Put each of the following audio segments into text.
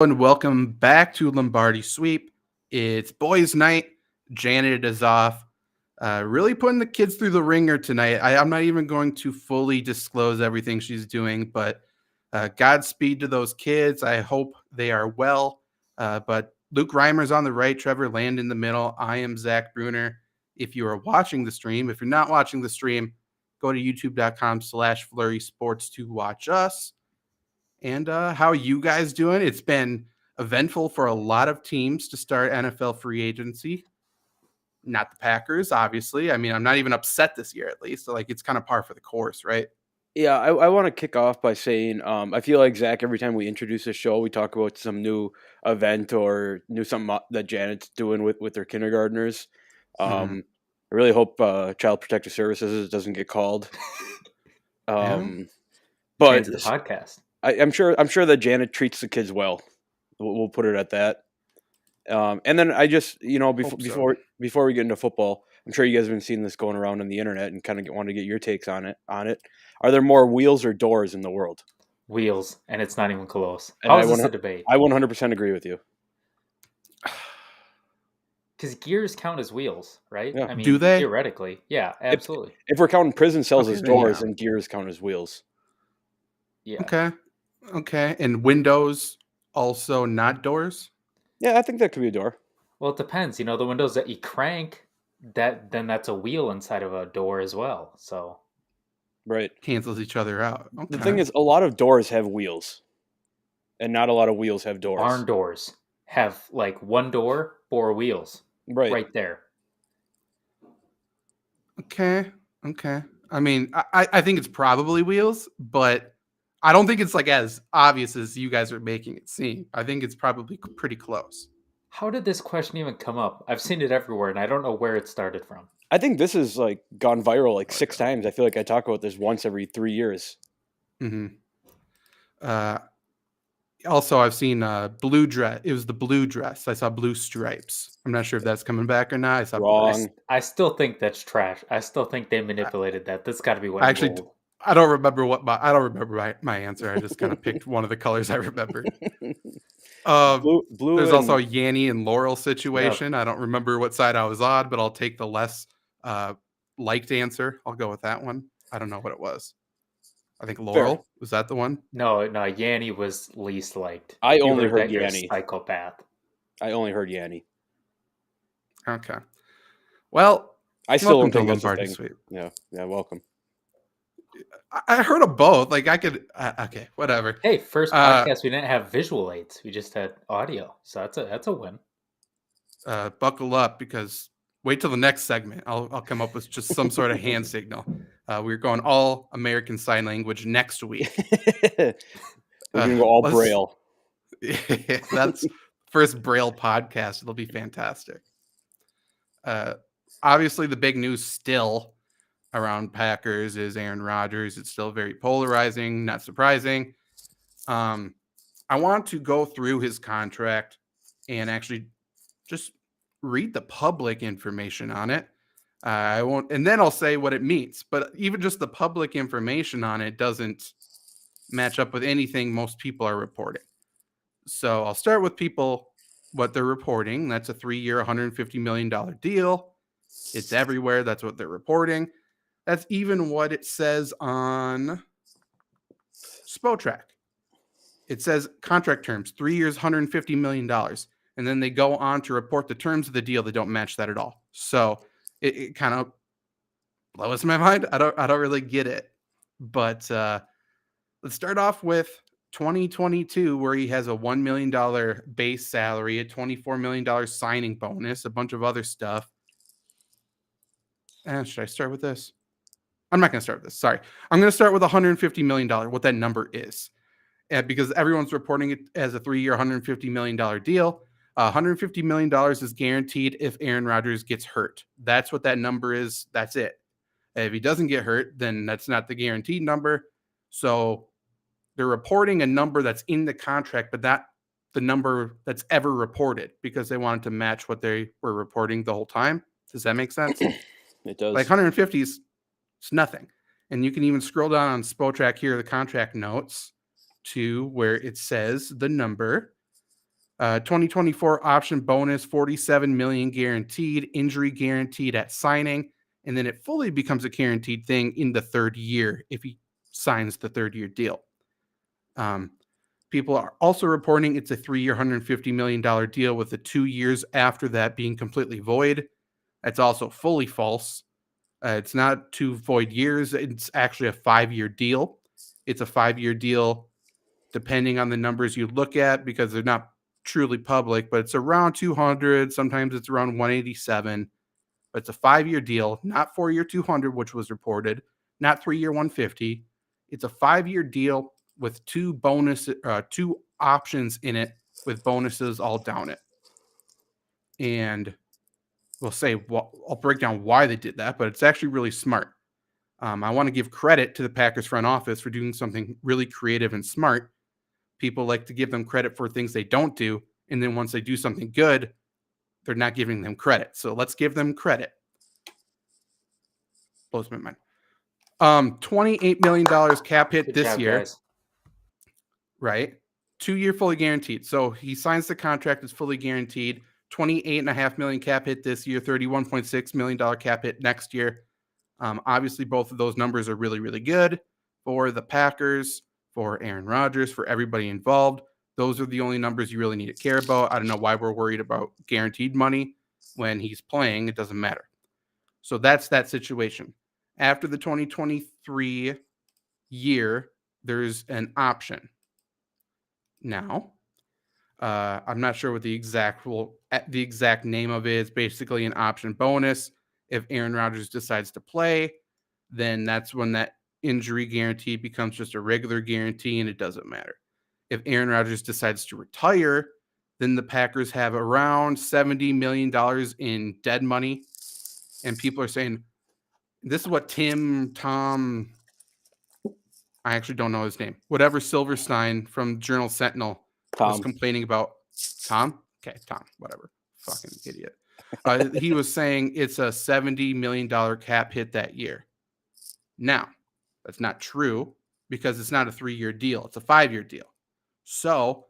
And welcome back to Lombardi Sweep. It's boys' night. Janet is off. Really putting the kids through the ringer tonight. I'm not even going to fully disclose everything she's doing, but Godspeed to those kids. I hope they are well. But Luke Reimer's on the right, Trevor Land in the middle. I am Zach Bruner. If you are watching the stream, if you're not watching the stream, go to youtube.com/Flurry Sports to watch us. And how you guys doing? It's been eventful for a lot of teams to start NFL free agency. Not the Packers, obviously. I mean, I'm not even upset this year, at least. So, it's kind of par for the course, right? Yeah, I want to kick off by saying I feel like, Zach, every time we introduce a show, we talk about some new event or something that Janet's doing with their kindergartners. I really hope Child Protective Services doesn't get called. But Change the podcast. I'm sure that Janet treats the kids well. We'll put it at that. And then I just, before we get into football, I'm sure you guys have been seeing this going around on the internet and kind of want to get your takes on it. Are there more wheels or doors in the world? Wheels, and it's not even close. And How is this a debate? I 100% agree with you. Because gears count as wheels, right? Yeah. I mean, do they? Theoretically. Yeah, absolutely. If we're counting prison cells as doors, then gears count as wheels. Yeah. Okay. And windows also not doors? Yeah, I think that could be a door. Well, it depends. The windows that you crank, then that's a wheel inside of a door as well. So, right, cancels each other out. Okay. The thing is, a lot of doors have wheels, and not a lot of wheels have doors. Barn doors have one door, 4 wheels. Right there. Okay. I mean, I think it's probably wheels, but I don't think it's as obvious as you guys are making it seem. I think it's probably pretty close. How did this question even come up? I've seen it everywhere, and I don't know where it started from. I think this has gone viral 6 times. I feel like I talk about this once every 3 years. Also, I've seen blue dress. It was the blue dress. I saw blue stripes. I'm not sure if that's coming back or not. I saw wrong. I still think that's trash. I still think they manipulated that. That's got to be what. I don't remember my answer. I just kind of picked one of the colors I remember. Blue. There's also a Yanni and Laurel situation. Yep. I don't remember what side I was on, but I'll take the less liked answer. I'll go with that one. I don't know what it was. I think Laurel. Fair. Was that the one? No, Yanni was least liked. I only heard Yanni. Psychopath. I only heard Yanni. Okay. Well, I still don't think that's a thing. Sweep. Yeah, welcome. I heard of both. I could. Okay, whatever. Hey, first podcast we didn't have visual aids. We just had audio, so that's a win. Buckle up, because wait till the next segment. I'll come up with just some sort of hand signal. We're going all American Sign Language next week. We're gonna go all Braille. That's first Braille podcast. It'll be fantastic. Obviously, the big news still around Packers is Aaron Rodgers. It's still very polarizing, not surprising. I want to go through his contract and actually just read the public information on it. I won't, and then I'll say what it means. But even just the public information on it doesn't match up with anything most people are reporting. So I'll start with what they're reporting. That's a 3-year, $150 million deal. It's everywhere. That's what they're reporting. That's even what it says on Spotrac. It says contract terms, 3 years, $150 million. And then they go on to report the terms of the deal. They don't match that at all. So it kind of blows my mind. I don't really get it. But let's start off with 2022, where he has a $1 million base salary, a $24 million signing bonus, a bunch of other stuff. Should I start with this? I'm not going to start with this. Sorry. I'm going to start with $150 million, what that number is. Because everyone's reporting it as a 3-year, $150 million deal. $150 million is guaranteed if Aaron Rodgers gets hurt. That's what that number is. That's it. If he doesn't get hurt, then that's not the guaranteed number. So they're reporting a number that's in the contract, but not the number that's ever reported, because they wanted to match what they were reporting the whole time. Does that make sense? It does. 150 is nothing. And you can even scroll down on Spotrac here, the contract notes, to where it says the number. 2024 option bonus, $47 million guaranteed, injury guaranteed at signing, and then it fully becomes a guaranteed thing in the third year if he signs the third-year deal. People are also reporting it's a 3-year, $150 million deal with the 2 years after that being completely void. That's also fully false. It's not 2 void years. It's actually a 5-year deal. It's a 5-year deal depending on the numbers you look at because they're not truly public, but it's around 200. Sometimes it's around 187. But it's a 5-year deal, not 4-year 200, which was reported, not 3-year 150. It's a 5-year deal with 2 options in it with bonuses all down it. And we'll say, I'll break down why they did that, but it's actually really smart. I want to give credit to the Packers front office for doing something really creative and smart. People like to give them credit for things they don't do. And then once they do something good, they're not giving them credit. So let's give them credit. Blows my mind. $28 million cap hit Good this job, year. guys. Right? 2-year fully guaranteed. So he signs the contract, it's fully guaranteed. $28.5 million cap hit this year, $31.6 million cap hit next year. Obviously, both of those numbers are really, really good for the Packers, for Aaron Rodgers, for everybody involved. Those are the only numbers you really need to care about. I don't know why we're worried about guaranteed money when he's playing. It doesn't matter. So that's that situation. After the 2023 year, there's an option. Now, I'm not sure what the exact name of it is. Basically, an option bonus. If Aaron Rodgers decides to play, then that's when that injury guarantee becomes just a regular guarantee, and it doesn't matter. If Aaron Rodgers decides to retire, then the Packers have around $70 million in dead money, and people are saying this is what Tom. I actually don't know his name. Whatever Silverstein from Journal Sentinel was complaining about. Tom? Okay, Tom, whatever. Fucking idiot. He was saying it's a $70 million cap hit that year. Now, that's not true because it's not a 3-year deal. It's a 5-year deal. So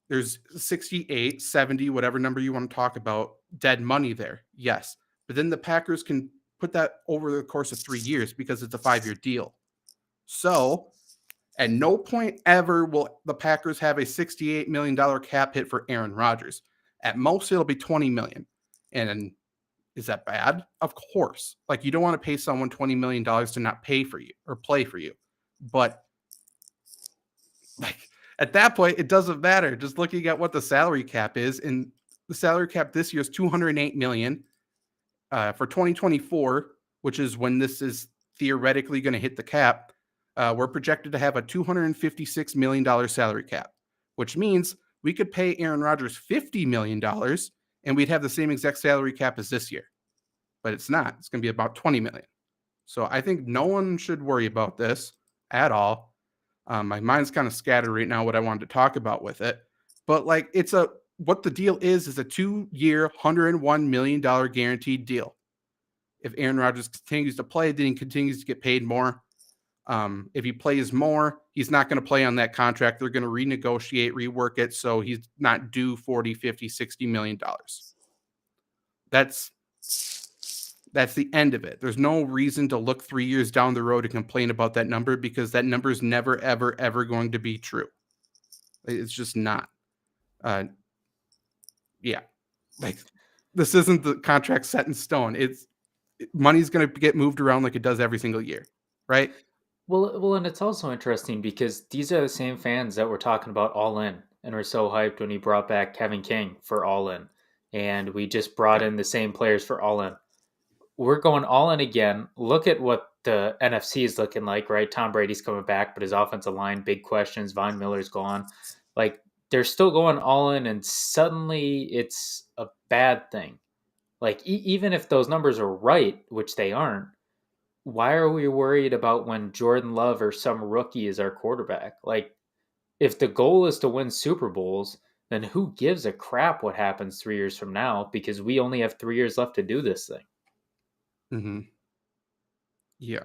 there's 68, 70, whatever number you want to talk about, dead money there. Yes. But then the Packers can put that over the course of 3 years because it's a 5-year deal. So at no point ever will the Packers have a $68 million cap hit for Aaron Rodgers. At most, it'll be $20 million. And is that bad? Of course. Like, you don't want to pay someone $20 million to not pay for you or play for you. But like at that point, it doesn't matter. Just looking at what the salary cap is, and the salary cap this year is $208 million. For 2024, which is when this is theoretically going to hit the cap, we're projected to have a $256 million salary cap, which means we could pay Aaron Rodgers $50 million and we'd have the same exact salary cap as this year. But it's not. It's going to be about $20 million. So I think no one should worry about this at all. My mind's kind of scattered right now what I wanted to talk about with it. But like what the deal is a 2-year, $101 million guaranteed deal. If Aaron Rodgers continues to play, then he continues to get paid more. If he plays more, he's not going to play on that contract. They're going to renegotiate, rework it, so he's not due $40, $50, $60 million. That's the end of it. There's no reason to look 3 years down the road and complain about that number because that number is never, ever, ever going to be true. It's just not. Yeah. Like, this isn't the contract set in stone. Money's going to get moved around like it does every single year, right? Well, and it's also interesting because these are the same fans that were talking about All In and were so hyped when he brought back Kevin King for All In, and we just brought in the same players for All In. We're going all in again. Look at what the NFC is looking like, right? Tom Brady's coming back, but his offensive line, big questions. Von Miller's gone. Like, they're still going all in, and suddenly it's a bad thing. Like, even if those numbers are right, which they aren't, why are we worried about when Jordan Love or some rookie is our quarterback? Like, if the goal is to win Super Bowls, then who gives a crap what happens 3 years from now? Because we only have 3 years left to do this thing. Mm-hmm. Yeah.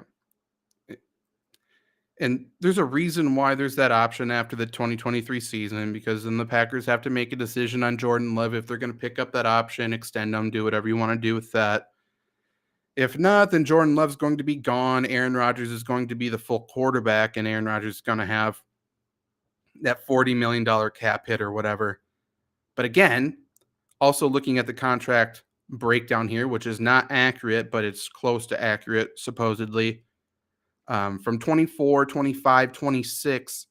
And there's a reason why there's that option after the 2023 season, because then the Packers have to make a decision on Jordan Love if they're going to pick up that option, extend them, do whatever you want to do with that. If not, then Jordan Love's going to be gone. Aaron Rodgers is going to be the full quarterback, and Aaron Rodgers is going to have that $40 million cap hit or whatever. But again, also looking at the contract breakdown here, which is not accurate, but it's close to accurate, supposedly. From 24, 25, 26,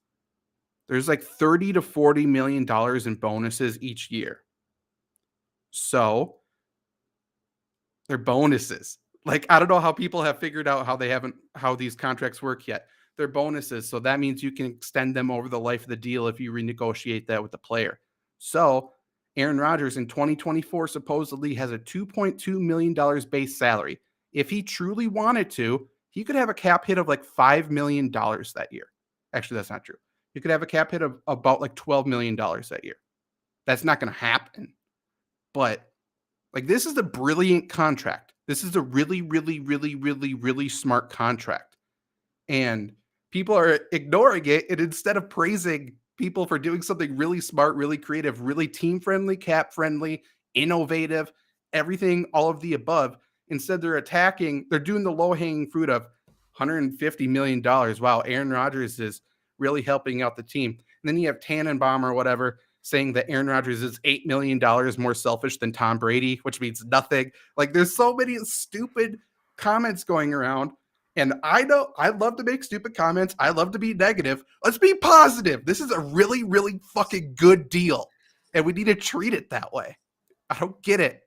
there's like $30 to $40 million in bonuses each year. So they're bonuses. Like, I don't know how people have figured out how these contracts work yet. They're bonuses. So that means you can extend them over the life of the deal if you renegotiate that with the player. So Aaron Rodgers in 2024 supposedly has a $2.2 million base salary. If he truly wanted to, he could have a cap hit of like $5 million that year. Actually, that's not true. He could have a cap hit of about like $12 million that year. That's not going to happen. But like, this is a brilliant contract. This is a really, really, really, really, really smart contract. And people are ignoring it. And instead of praising people for doing something really smart, really creative, really team-friendly, cap-friendly, innovative, everything, all of the above, instead they're doing the low-hanging fruit of $150 million. Wow, Aaron Rodgers is really helping out the team. And then you have Tannenbaum or whatever saying that Aaron Rodgers is $8 million more selfish than Tom Brady, which means nothing. Like, there's so many stupid comments going around. And I know I love to make stupid comments. I love to be negative. Let's be positive. This is a really, really fucking good deal. And we need to treat it that way. I don't get it.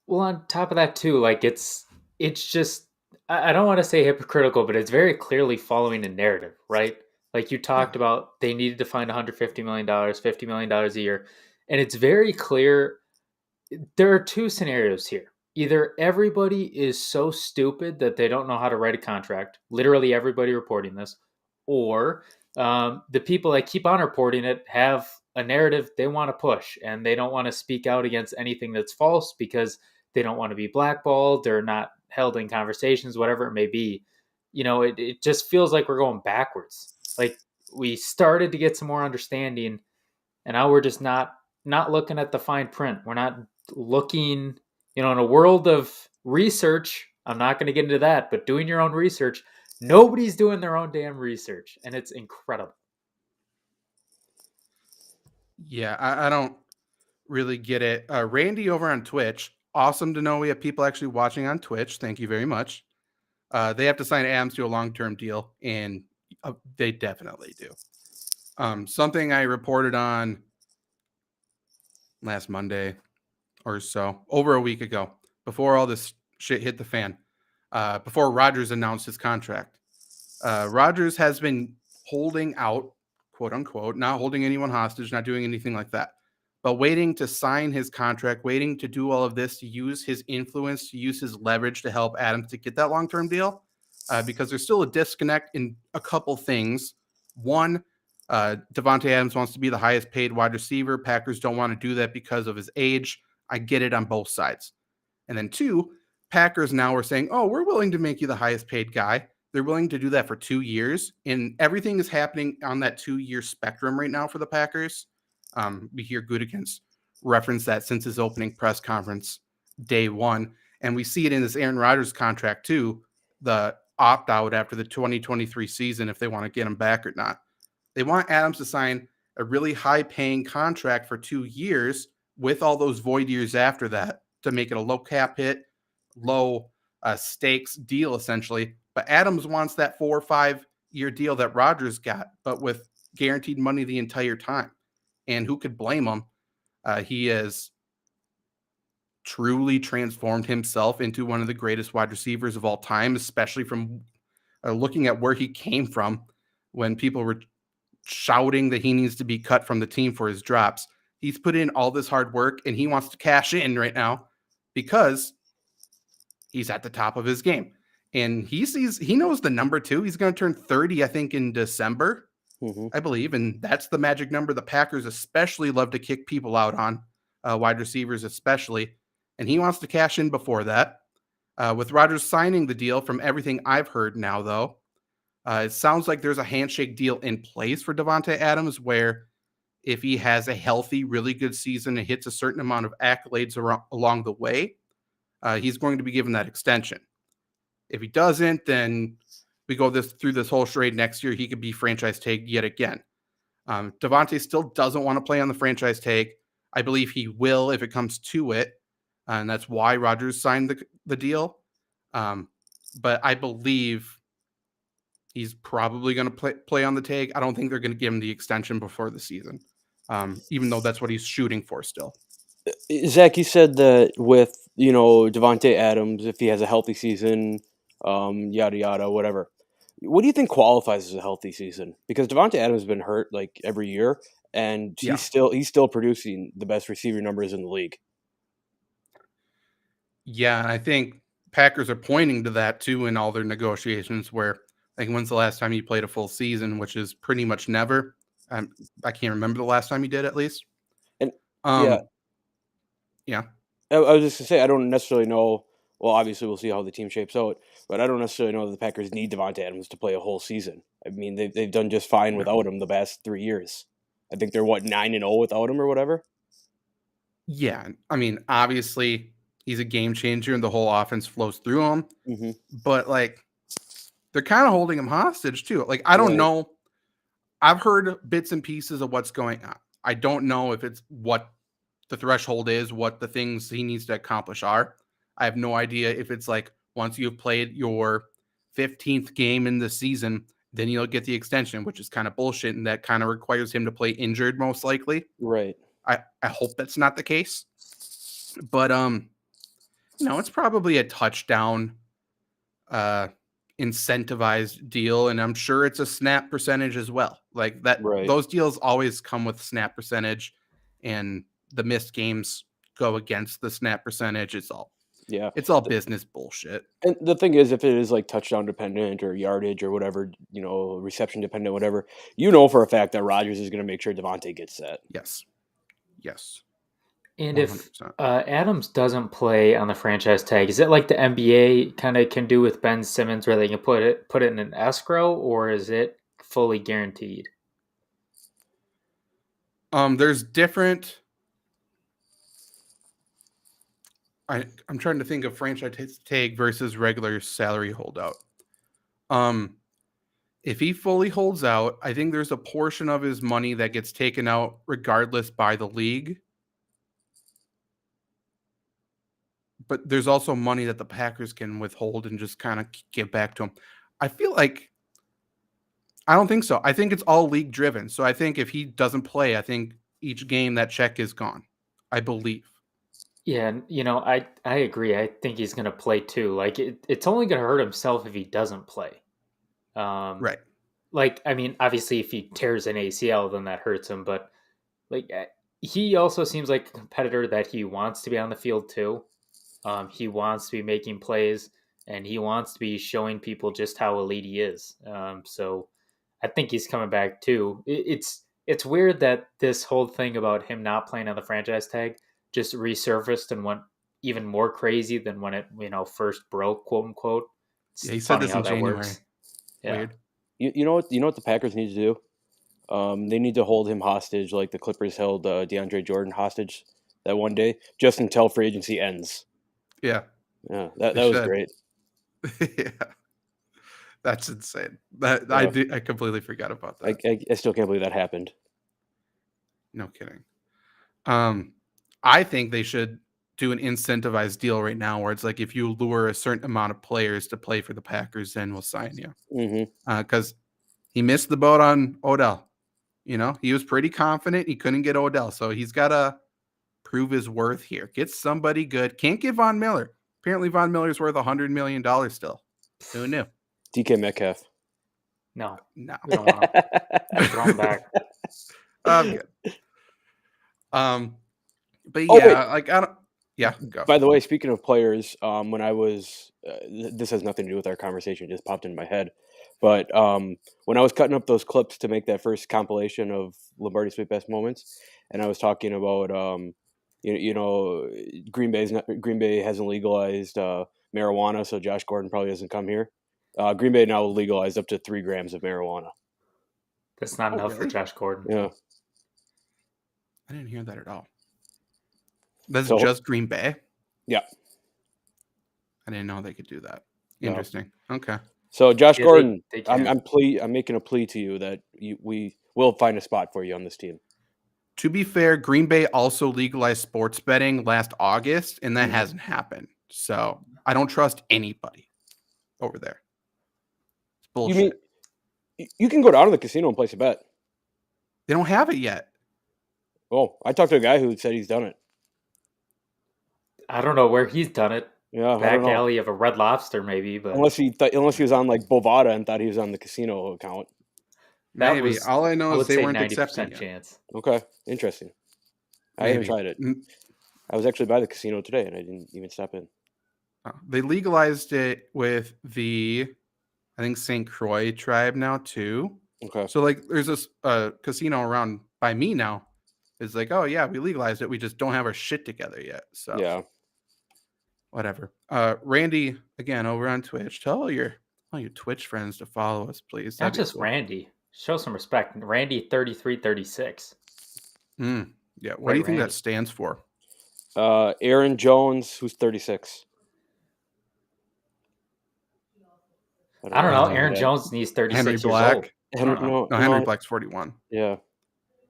Well, on top of that too, like it's just, I don't want to say hypocritical, but it's very clearly following a narrative, right? Like you talked about, they needed to find $150 million, $50 million a year. And it's very clear. There are two scenarios here. Either everybody is so stupid that they don't know how to write a contract, literally everybody reporting this, or the people that keep on reporting it have a narrative they want to push, and they don't want to speak out against anything that's false because they don't want to be blackballed or not held in conversations, whatever it may be. You know, it just feels like we're going backwards. Like, we started to get some more understanding, and now we're just not looking at the fine print. We're not looking, in a world of research. I'm not going to get into that, but doing your own research, nobody's doing their own damn research, and it's incredible. Yeah, I don't really get it. Randy over on Twitch, awesome to know we have people actually watching on Twitch. Thank you very much. They have to sign Adams to a long-term deal, and they definitely do. Something I reported on last Monday or so, over a week ago, before all this shit hit the fan, before Rodgers announced his contract. Rodgers has been holding out, quote unquote, not holding anyone hostage, not doing anything like that, but waiting to sign his contract, waiting to do all of this, to use his influence, to use his leverage to help Adams to get that long-term deal, because there's still a disconnect in a couple things. One, Davante Adams wants to be the highest paid wide receiver. Packers don't want to do that because of his age. I get it on both sides. And then two, Packers now are saying, oh, we're willing to make you the highest paid guy. They're willing to do that for 2 years. And everything is happening on that 2-year spectrum right now for the Packers. We hear Gutekunst reference that since his opening press conference day one. And we see it in this Aaron Rodgers contract too, the opt-out after the 2023 season, if they want to get him back or not. They want Adams to sign a really high-paying contract for 2 years with all those void years after that to make it a low cap hit, low stakes deal, essentially. But Adams wants that 4 or 5 year deal that Rodgers got, but with guaranteed money the entire time. And who could blame him? He has truly transformed himself into one of the greatest wide receivers of all time, especially from looking at where he came from when people were shouting that he needs to be cut from the team for his drops. He's put in all this hard work, and he wants to cash in right now because he's at the top of his game. And he knows the number too. He's going to turn 30, I think, in December, I believe. And that's the magic number the Packers especially love to kick people out on, wide receivers especially. And he wants to cash in before that. With Rodgers signing the deal, from everything I've heard now, though, It sounds like there's a handshake deal in place for Devontae Adams where if he has a healthy, really good season and hits a certain amount of accolades along the way, he's going to be given that extension. If he doesn't, then we go through this whole charade next year. He could be franchise tagged yet again. Devontae still doesn't want to play on the franchise tag. I believe he will if it comes to it, and that's why Rodgers signed the deal. But I believe he's probably going to play on the tag. I don't think they're going to give him the extension before the season, even though that's what he's shooting for still. Zach, you said that with Devontae Adams, if he has a healthy season, yada yada, whatever. What do you think qualifies as a healthy season? Because Devontae Adams has been hurt like every year, and he's still producing the best receiver numbers in the league. Yeah, and I think Packers are pointing to that too in all their negotiations. Where like, when's the last time he played a full season? Which is pretty much never. I can't remember the last time he did, at least. And yeah. I was just gonna say I don't necessarily know. Well, obviously we'll see how the team shapes out, but I don't necessarily know that the Packers need Devontae Adams to play a whole season. I mean, they've done just fine without him the past 3 years. I think they're 9-0 without him or whatever. Yeah, I mean, obviously he's a game changer and the whole offense flows through him. Mm-hmm. But like, they're kind of holding him hostage too. Like, I don't know. I've heard bits and pieces of what's going on. I don't know if it's what the threshold is, what the things he needs to accomplish are. I have no idea if it's like once you've played your 15th game in the season, then you'll get the extension, which is kind of bullshit. And that kind of requires him to play injured most likely. Right. I hope that's not the case. But, it's probably a touchdown incentivized deal. And I'm sure it's a snap percentage as well. Like that, those deals always come with snap percentage, and the missed games go against the snap percentage. It's all business bullshit. And the thing is, if it is like touchdown dependent or yardage or whatever, reception dependent, whatever, for a fact that Rodgers is going to make sure Devontae gets that. Yes. And 100%. If Adams doesn't play on the franchise tag, is it like the NBA kind of can do with Ben Simmons, where they can put it in an escrow, or is it fully guaranteed? There's different. I'm trying to think of franchise tag versus regular salary holdout. If he fully holds out, I think there's a portion of his money that gets taken out regardless by the league. But there's also money that the Packers can withhold and just kind of give back to him. I don't think so. I think it's all league driven. So I think if he doesn't play, I think each game that check is gone. I believe. Yeah, I agree. I think he's going to play too. Like it's only going to hurt himself if he doesn't play. Right. Like, I mean, obviously if he tears an ACL, then that hurts him. But like, he also seems like a competitor that he wants to be on the field too. He wants to be making plays, and he wants to be showing people just how elite he is. So I think he's coming back too. It's weird that this whole thing about him not playing on the franchise tag just resurfaced and went even more crazy than when it first broke, quote unquote. Yeah, he said this in January. Yeah. Weird. You know what the Packers need to do? They need to hold him hostage like the Clippers held DeAndre Jordan hostage that one day, just until free agency ends. Yeah. Yeah, that was great. Yeah. That's insane. I completely forgot about that. I still can't believe that happened. No kidding. I think they should do an incentivized deal right now where it's like, if you lure a certain amount of players to play for the Packers, then we'll sign you. Because he missed the boat on Odell. He was pretty confident he couldn't get Odell, so he's got to prove his worth here. Get somebody good. Can't get Von Miller. Apparently, Von Miller's worth $100 million still. Who knew? DK Metcalf. No. We don't want to throw him back. I'm good. But yeah, I don't. Yeah, go. By the way, speaking of players, when I was, this has nothing to do with our conversation, it just popped in my head. But when I was cutting up those clips to make that first compilation of Lombardi Sweep best moments, and I was talking about, Green Bay hasn't legalized marijuana, so Josh Gordon probably doesn't come here. Green Bay now legalized up to 3 grams of marijuana. That's not enough for really? Josh Gordon. Yeah. I didn't hear that at all. That's So- just Green Bay? Yeah. I didn't know they could do that. No. Interesting. Okay. So Josh Yeah, Gordon, they can. I'm making a plea to you that we will find a spot for you on this team. To be fair, Green Bay also legalized sports betting last August, and that Mhm. hasn't happened. So I don't trust anybody over there. It's bullshit. You mean you can go down to the casino and place a bet? They don't have it yet. Oh, I talked to a guy who said he's done it. I don't know where he's done it. Yeah, I Back don't know. alley of a Red Lobster, maybe, but Unless he was on like Bovada and thought he was on the casino account. that Maybe. was, All I know I is would they say weren't 90% accepting it. chance. Okay, interesting. I haven't Maybe. tried it. I was actually by the casino today, and I didn't even step in. They legalized it with I think St. Croix tribe now too. Okay. So like, there's this casino around by me now. It's like, oh yeah, we legalized it. We just don't have our shit together yet. So Yeah. whatever. Randy, again, over on Twitch. Tell all your Twitch friends to follow us, please. Not That'd be just cool. Randy. Show some respect. Randy 3336. Yeah. What Right, do you think that Randy. stands for? Aaron Jones, who's 36. I don't know. know. Aaron Yeah. Jones needs 36 Henry years Black. old. Henry, Uh-uh. No, Henry Black's 41. Yeah.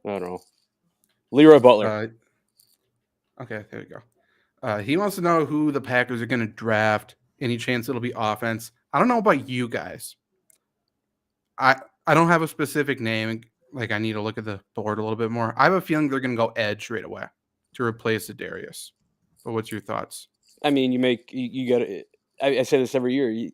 I don't know. Leroy Butler. Okay, there we go. He wants to know who the Packers are going to draft. Any chance it'll be offense? I don't know about you guys. I don't have a specific name. Like, I need to look at the board a little bit more. I have a feeling they're going to go edge right away to replace Darius. But what's your thoughts? I mean, you got to. I say this every year.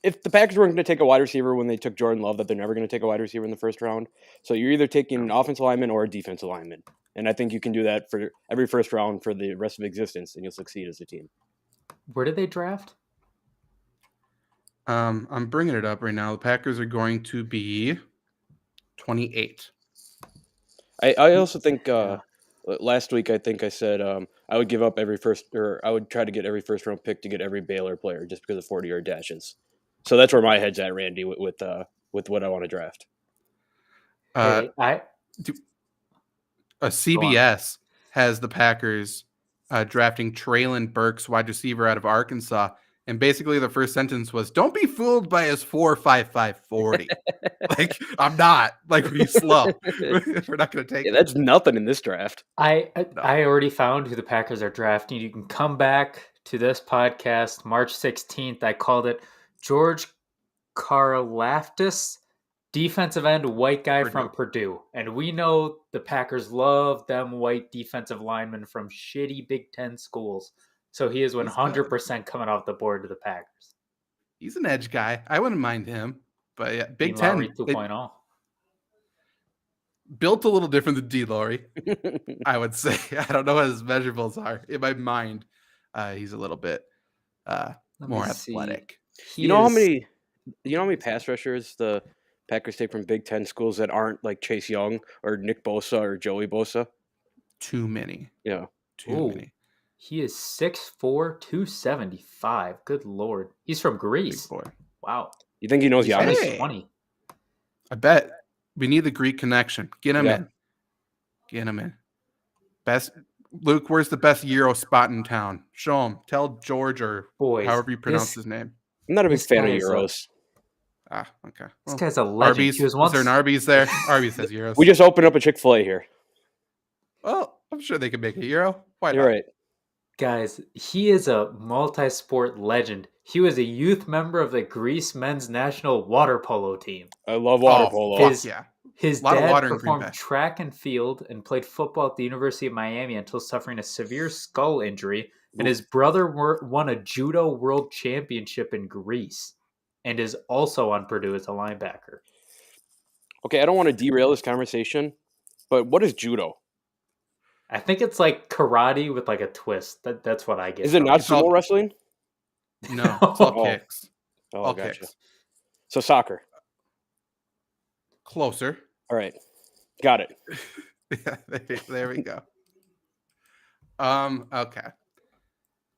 If the Packers weren't going to take a wide receiver when they took Jordan Love, that they're never going to take a wide receiver in the first round. So you're either taking an offensive lineman or a defensive lineman, and I think you can do that for every first round for the rest of existence, and you'll succeed as a team. Where did they draft? I'm bringing it up right now. The Packers are going to be 28. I also think last week I think I said I would give up I would try to get every first round pick to get every Baylor player just because of 40-yard dashes. So that's where my head's at, Randy, with what I want to draft. CBS has the Packers drafting Traylon Burks, wide receiver out of Arkansas. And basically the first sentence was, don't be fooled by his 4.55 40. Like, I'm not. Like, he's slow. We're not going to take it. That's nothing in this draft. I already found who the Packers are drafting. You can come back to this podcast March 16th. I called it George Karlaftis, defensive end, white guy from Purdue. And we know the Packers love them white defensive linemen from shitty Big Ten schools. So he is 100% coming off the board to the Packers. He's an edge guy. I wouldn't mind him. But yeah, Big Dean Ten. Lowry 2.0. Built a little different than D. Lowry, I would say. I don't know what his measurables are. In my mind, he's a little bit more athletic. You know how many pass rushers the Packers take from Big Ten schools that aren't like Chase Young or Nick Bosa or Joey Bosa? Too many. Yeah. Too many. He is 6'4", 275. Good Lord. He's from Greece. Big boy. Wow. You think he knows Giannis? Hey. 20. I bet we need the Greek connection. Get him in. Get him in. Luke, where's the best Euro spot in town? Show him. Tell George or however you pronounce his name. I'm not a big fan of Euros. Okay. This guy's a legend. Arby's. Is there an Arby's there? Arby's has Euros. We just opened up a Chick-fil-A here. Well, I'm sure they could make a Euro. Why You're not? right. Guys, he is a multi-sport legend. He was a youth member of the Greece men's national water polo team. I love water polo. His lot of dad water in Green performed Bay. track and field and played football at the University of Miami until suffering a severe skull injury. And his brother won a judo world championship in Greece and is also on Purdue as a linebacker. Okay, I don't want to derail this conversation, but what is judo? I think it's like karate with like a twist. That's what I get. Is it not sumo wrestling? No, it's all kicks. Oh, all gotcha. kicks. So soccer. Closer. All right. Got it. Yeah, there we go. Okay.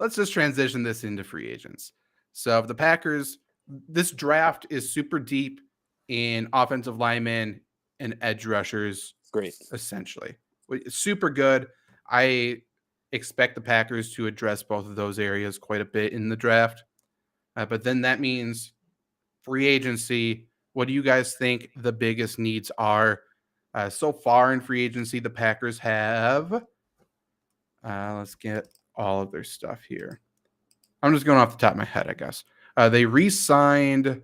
Let's just transition this into free agents. So if the Packers this draft is super deep in offensive linemen and edge rushers. Great. Essentially. Super good. I expect the Packers to address both of those areas quite a bit in the draft. But then that means free agency. What do you guys think the biggest needs are? So far in free agency, the Packers have, let's get all of their stuff here. I'm just going off the top of my head, I guess. They re-signed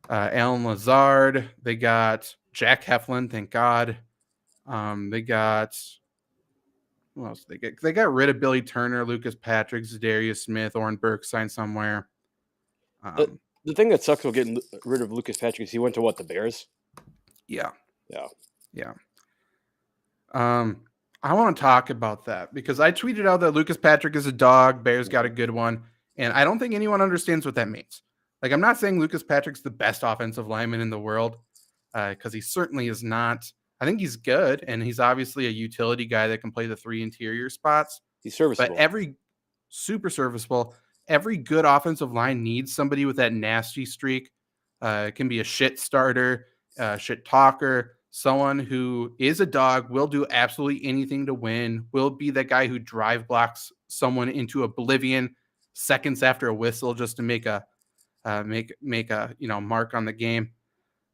Alan Lazard. They got Jack Heflin, thank God. They got, who else did they get? They got rid of Billy Turner, Lucas Patrick, Zadarius Smith, Oren Burke signed somewhere. The thing that sucks about getting rid of Lucas Patrick is he went to what, the Bears? Yeah. Yeah. I want to talk about that because I tweeted out that Lucas Patrick is a dog. Bears got a good one. And I don't think anyone understands what that means. Like, I'm not saying Lucas Patrick's the best offensive lineman in the world because he certainly is not. I think he's good, and he's obviously a utility guy that can play the 3 interior spots. He's serviceable. But super serviceable. Every good offensive line needs somebody with that nasty streak. It can be a shit starter, shit talker, someone who is a dog, will do absolutely anything to win, will be that guy who drive blocks someone into oblivion seconds after a whistle just to make a mark on the game.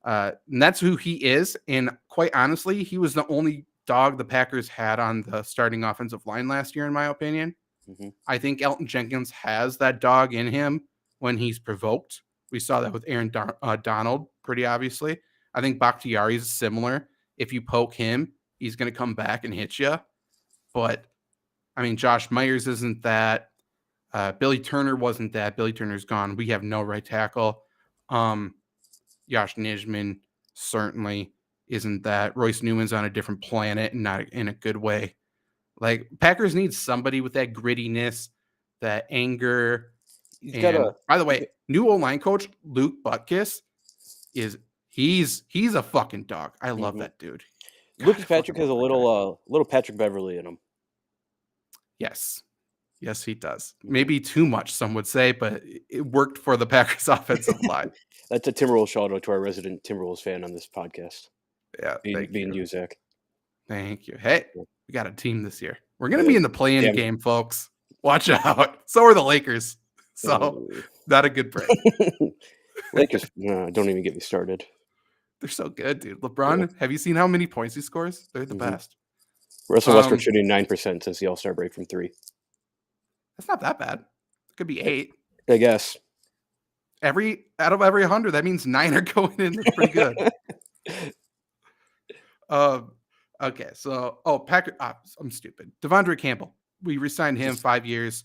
And that's who he is. And quite honestly, he was the only dog the Packers had on the starting offensive line last year, in my opinion. Mm-hmm. I think Elton Jenkins has that dog in him when he's provoked. We saw that with Aaron Donald, pretty obviously. I think Bakhtiari is similar. If you poke him, he's going to come back and hit you. But, I mean, Josh Myers isn't that. Billy Turner wasn't that. Billy Turner's gone. We have no right tackle. Josh Nijman certainly isn't that. Royce Newman's on a different planet and not in a good way. Like, Packers need somebody with that grittiness, that anger. By the way, new O-line coach Luke Butkus he's a fucking dog. I love that dude. Lucas Patrick has a little Patrick Beverly in him. Yes, he does. Maybe too much, some would say, but it worked for the Packers offensive line. That's a Timberwolves shout out to our resident Timberwolves fan on this podcast. Yeah, being you, Zach. Thank you. Hey, we got a team this year. We're going to be in the play-in game, folks. Watch out. So are the Lakers. So, not a good break. Lakers, don't even get me started. They're so good, dude. LeBron, have you seen how many points he scores? They're the best. Russell Westbrook shooting 9% since the All-Star break from 3. That's not that bad. It could be 8. I guess. Out of every 100, that means 9 are going in. That's pretty good. Okay, so Packer. I'm stupid. Devondre Campbell. We re-signed him 5 years,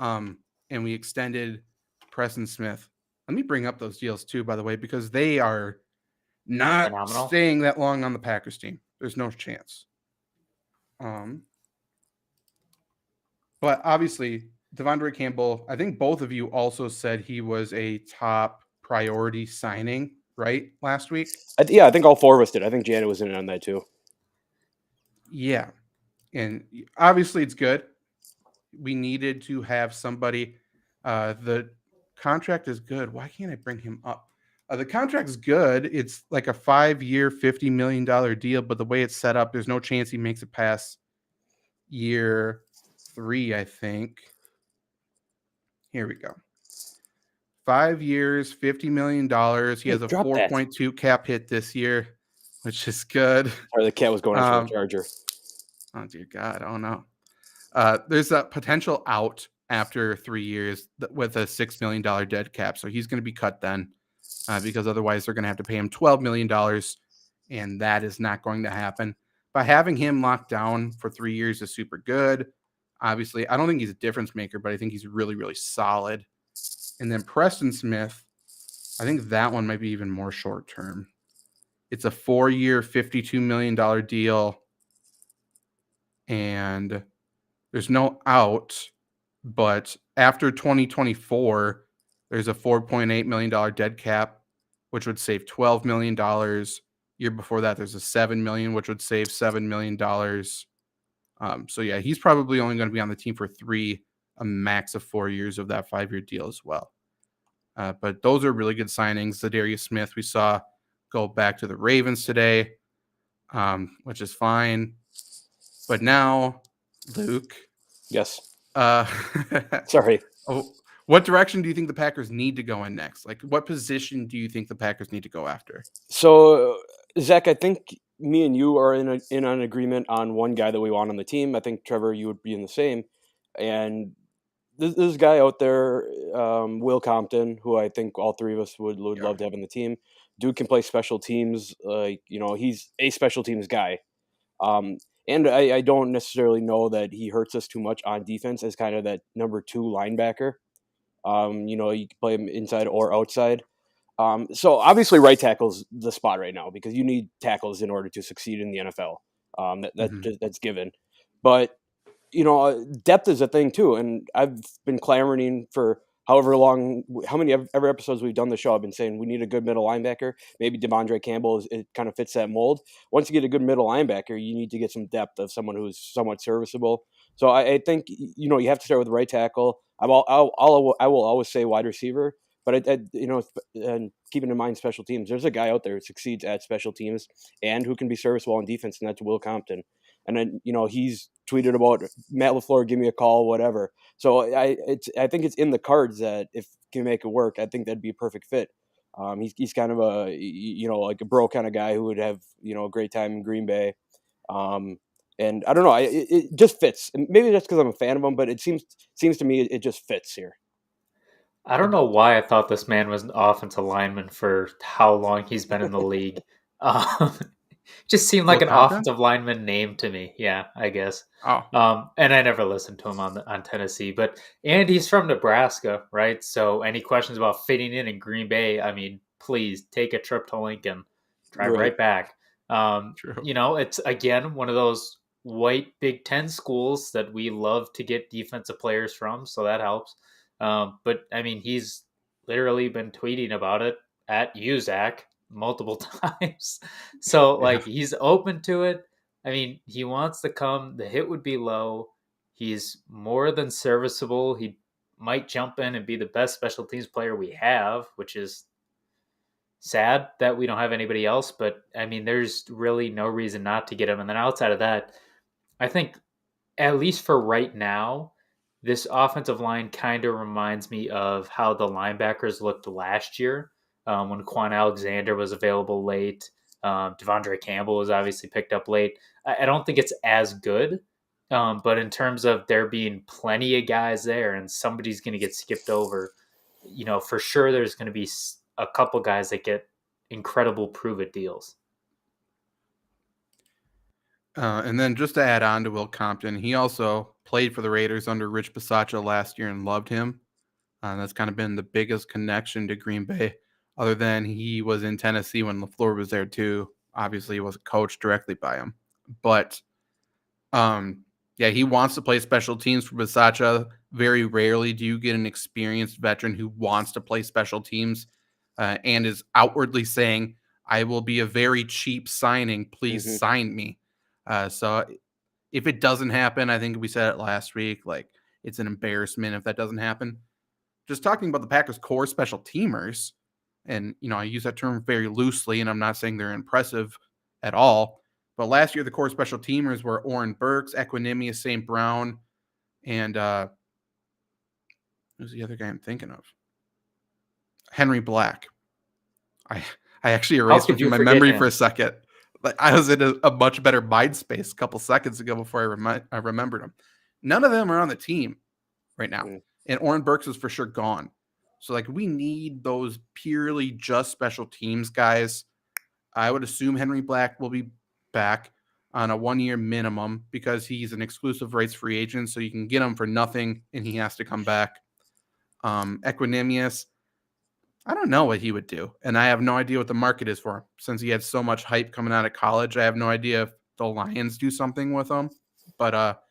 and we extended Preston Smith. Let me bring up those deals too, by the way, because they are not phenomenal. Staying that long on the Packers team. There's no chance. But obviously, Devondre Campbell. I think both of you also said he was a top priority signing, right? Last week. I think all 4 of us did. I think Janet was in on that too. Yeah. And obviously it's good. We needed to have somebody. The contract is good. Why can't I bring him up? The contract's good. It's like a 5-year, $50 million deal, but the way it's set up, there's no chance he makes it past year 3, I think. Here we go. 5 years, $50 million. He has a 4.2 cap hit this year, which is good. Sorry, the cat was going after the Charger. Oh, dear God. Oh, no. There's a potential out after 3 years with a $6 million dead cap. So he's going to be cut then because otherwise they're going to have to pay him $12 million. And that is not going to happen. By having him locked down for 3 years is super good. Obviously, I don't think he's a difference maker, but I think he's really, really solid. And then Preston Smith, I think that one might be even more short term. It's a 4-year, $52 million deal. And there's no out, but after 2024, there's a $4.8 million dead cap, which would save $12 million. Year before that, there's a $7 million, which would save $7 million. So yeah, he's probably only going to be on the team for 3, a max of 4 years of that 5-year deal as well. But those are really good signings. Zadarius Smith, we saw go back to the Ravens today, which is fine. But now, Luke. Yes. Uh, Sorry. What direction do you think the Packers need to go in next? Like, what position do you think the Packers need to go after? So, Zach, I think me and you are in an agreement on one guy that we want on the team. I think, Trevor, you would be in the same. And this guy out there, Will Compton, who I think all three of us would love to have in the team. Dude can play special teams. He's a special teams guy. And I don't necessarily know that he hurts us too much on defense as kind of that number 2 linebacker. You can play him inside or outside. So obviously right tackle's the spot right now because you need tackles in order to succeed in the NFL. That's given. But, depth is a thing too. And I've been clamoring for how many every episodes we've done the show, I've been saying we need a good middle linebacker. Maybe Devondre Campbell it kind of fits that mold. Once you get a good middle linebacker, you need to get some depth of someone who's somewhat serviceable. So I think, you have to start with the right tackle. I will always say wide receiver, but and keeping in mind special teams, there's a guy out there who succeeds at special teams and who can be serviceable on defense, and that's Will Compton. And then, he's tweeted about Matt LaFleur, give me a call, whatever. So I think it's in the cards that if can make it work, I think that'd be a perfect fit. He's kind of a, like a bro kind of guy who would have, a great time in Green Bay. And I don't know, it just fits. And maybe that's because I'm a fan of him, but it seems to me it just fits here. I don't know why I thought this man was an offensive lineman for how long he's been in the league. Just seemed like Will an Compton? offensive lineman name to me. Yeah, I guess. Oh, And I never listened to him on Tennessee, and he's from Nebraska, right? So any questions about fitting in Green Bay? I mean, please take a trip to Lincoln, drive right back. true. It's again one of those white Big Ten schools that we love to get defensive players from, so that helps. But I mean, he's literally been tweeting about it at Zach multiple times. So like he's open to it. I mean, he wants to come. The hit would be low. He's more than serviceable. He might jump in and be the best special teams player we have, which is sad that we don't have anybody else. But I mean, there's really no reason not to get him. And then outside of that, I think at least for right now, this offensive line kind of reminds me of how the linebackers looked last year when Quan Alexander was available late. Devondre Campbell was obviously picked up late. I don't think it's as good, but in terms of there being plenty of guys there and somebody's going to get skipped over, for sure there's going to be a couple guys that get incredible prove-it deals. And then just to add on to Will Compton, he also played for the Raiders under Rich Bisaccia last year and loved him. That's kind of been the biggest connection to Green Bay, other than he was in Tennessee when LaFleur was there too. Obviously, he wasn't coached directly by him. But, he wants to play special teams for Bisaccia. Very rarely do you get an experienced veteran who wants to play special teams and is outwardly saying, I will be a very cheap signing. Please sign me. So if it doesn't happen, I think we said it last week, like it's an embarrassment if that doesn't happen. Just talking about the Packers' core special teamers, and, I use that term very loosely, and I'm not saying they're impressive at all, but last year the core special teamers were Oren Burks, Equinemius St. Brown, and who's the other guy I'm thinking of? Henry Black. I actually erased him from my memory for a second. I was in a much better mind space a couple seconds ago before I remembered him. None of them are on the team right now. And Oren Burks is for sure gone. So, we need those purely just special teams guys. I would assume Henry Black will be back on a 1-year minimum because he's an exclusive rights free agent. So you can get him for nothing and he has to come back. Equinemius, I don't know what he would do. And I have no idea what the market is for him. Since he had so much hype coming out of college, I have no idea if the Lions do something with him. But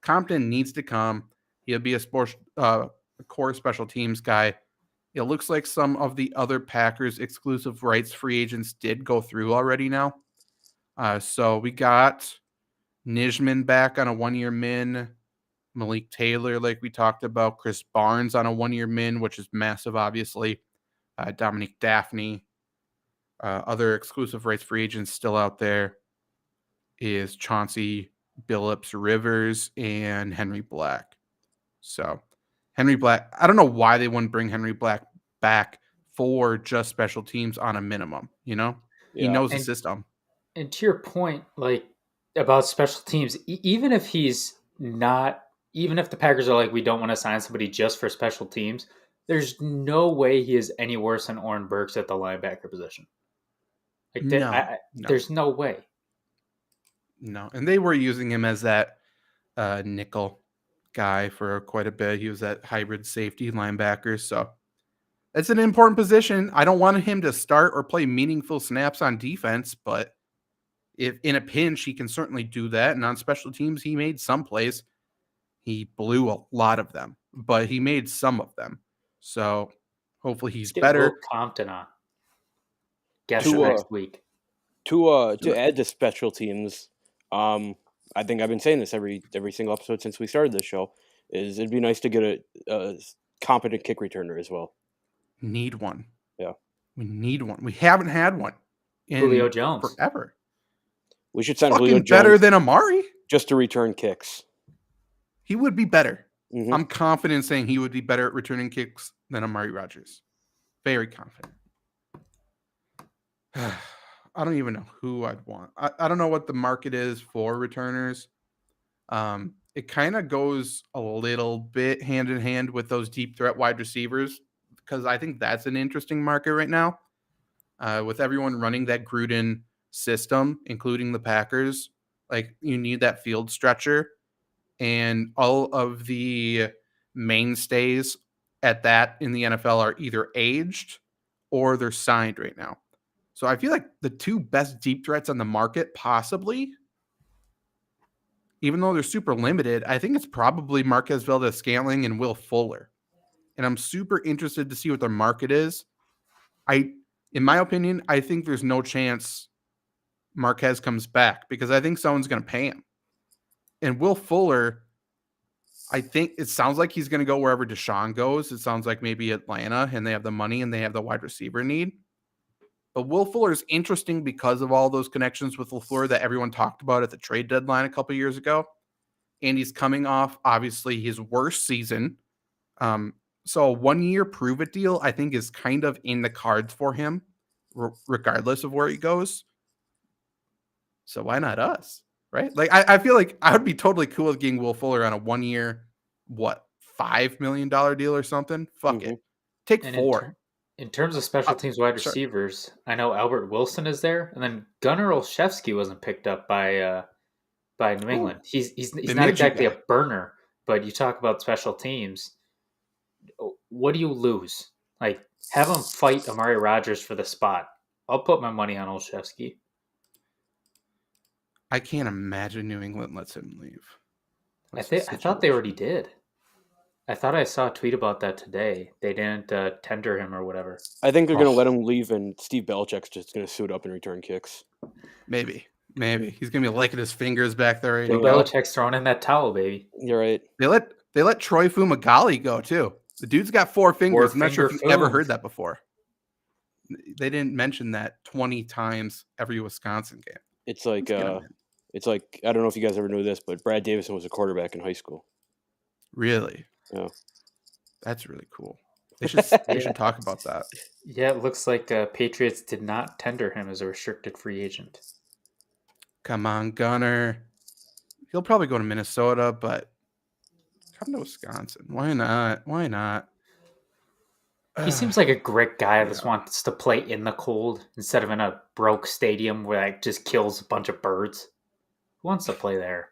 Compton needs to come. He'll be a core special teams guy. It looks like some of the other Packers exclusive rights free agents did go through already now. So we got Nijman back on a 1-year min. Malik Taylor, like we talked about, Chris Barnes on a 1-year min, which is massive, obviously. Dominique Daphne, other exclusive rights free agents still out there is Chauncey Billups Rivers and Henry Black. So Henry Black, I don't know why they wouldn't bring Henry Black back for just special teams on a minimum, He knows the system. And to your point, like about special teams, even if the Packers are like, we don't want to sign somebody just for special teams, there's no way he is any worse than Oren Burks at the linebacker position. Like, No. There's no way. No, and they were using him as that nickel guy for quite a bit. He was that hybrid safety linebacker, so it's an important position. I don't want him to start or play meaningful snaps on defense, but if in a pinch, he can certainly do that. And on special teams, he made some plays. He blew a lot of them, but he made some of them. So hopefully he's better. Will Compton on. Guess next week. To add to special teams, I think I've been saying this every single episode since we started this show, is it'd be nice to get a competent kick returner as well. Need one. Yeah. We need one. We haven't had one in Julio Jones forever. We should send Julio Jones better than Amari just to return kicks. He would be better. Mm-hmm. I'm confident saying he would be better at returning kicks than Amari Rodgers. Very confident. I don't even know who I'd want. I don't know what the market is for returners. It kind of goes a little bit hand in hand with those deep threat wide receivers, because I think that's an interesting market right now. With everyone running that Gruden system, including the Packers, like you need that field stretcher, and all of the mainstays at that in the NFL are either aged or they're signed right now. So I feel like the two best deep threats on the market, possibly, even though they're super limited, I think it's probably Marquez Valdes-Scantling and Will Fuller. And I'm super interested to see what their market is. In my opinion, I think there's no chance Marquez comes back because I think someone's going to pay him. And Will Fuller, I think it sounds like he's going to go wherever Deshaun goes. It sounds like maybe Atlanta, and they have the money and they have the wide receiver need. But Will Fuller is interesting because of all those connections with LaFleur that everyone talked about at the trade deadline a couple years ago. And he's coming off, obviously, his worst season. So a 1-year prove-it deal, I think, is kind of in the cards for him, regardless of where he goes. So why not us, right? Like, I feel like I would be totally cool with getting Will Fuller on a 1-year, $5 million deal or something? Fuck it. Take and 4. In terms of special teams wide receivers, I know Albert Wilson is there, and then Gunnar Olszewski wasn't picked up by New England. He's not exactly a burner, but you talk about special teams. What do you lose? Like, have him fight Amari Rodgers for the spot. I'll put my money on Olszewski. I can't imagine New England lets him leave. I thought they already did. I thought I saw a tweet about that today. They didn't tender him or whatever. I think they're going to let him leave, and Steve Belichick's just going to suit up and return kicks. Maybe. He's going to be licking his fingers back there. Bill Belichick's throwing in that towel, baby. You're right. They let Troy Fumagalli go, too. The dude's got 4 fingers. I'm not sure if you've ever heard that before. They didn't mention that 20 times every Wisconsin game. It's like I don't know if you guys ever knew this, but Brad Davison was a quarterback in high school. Really? Yeah. That's really cool. They should talk about that. Yeah, it looks like Patriots did not tender him as a restricted free agent. Come on, Gunner. He'll probably go to Minnesota, but come to Wisconsin. Why not? He seems like a great guy that just wants to play in the cold instead of in a broke stadium where it just kills a bunch of birds. Who wants to play there?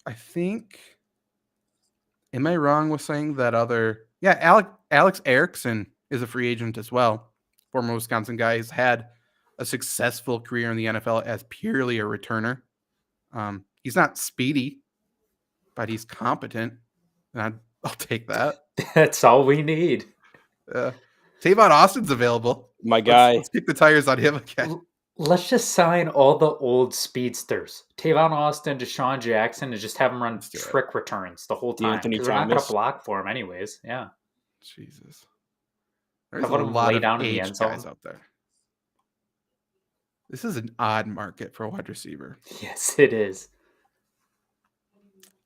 I think, am I wrong with saying that Alex Erickson is a free agent as well. Former Wisconsin guy. He's had a successful career in the NFL as purely a returner. He's not speedy, but he's competent. And I'll take that. That's all we need. Tavon Austin's available. My guy. Let's kick the tires on him again. Let's just sign all the old speedsters. Tavon Austin, Deshaun Jackson, and just have them run Let's do it. trick returns the whole The time. Anthony Because we're not going to Thomas. block for him anyways. Yeah. Jesus. There's How a about him lot lay of down in the age end zone? guys out there. This is an odd market for a wide receiver. Yes, it is.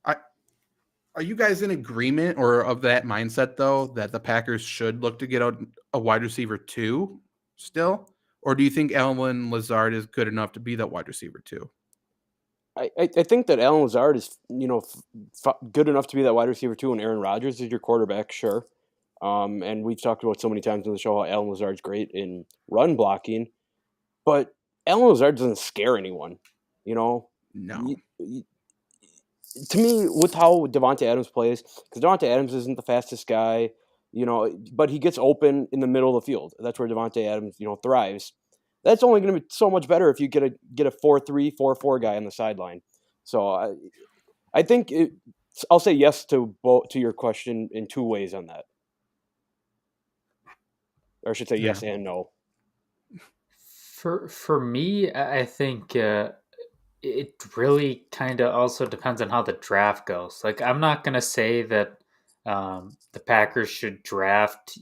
Are you guys in agreement or of that mindset, though, that the Packers should look to get a wide receiver 2 still? Or do you think Allen Lazard is good enough to be that wide receiver 2? I think that Allen Lazard is, good enough to be that wide receiver 2, and Aaron Rodgers is your quarterback, sure. And we've talked about so many times on the show how Allen Lazard's great in run blocking, but Allen Lazard doesn't scare anyone. No. To me, with how Devontae Adams plays, because Devontae Adams isn't the fastest guy, but he gets open in the middle of the field. That's where Devontae Adams, thrives. That's only going to be so much better if you get a 4-3, 4-4 guy on the sideline. So I think I'll say yes to your question in 2 ways on that. Or I should say yes and no. For me, I think it really kind of also depends on how the draft goes. Like, I'm not going to say that the Packers should draft,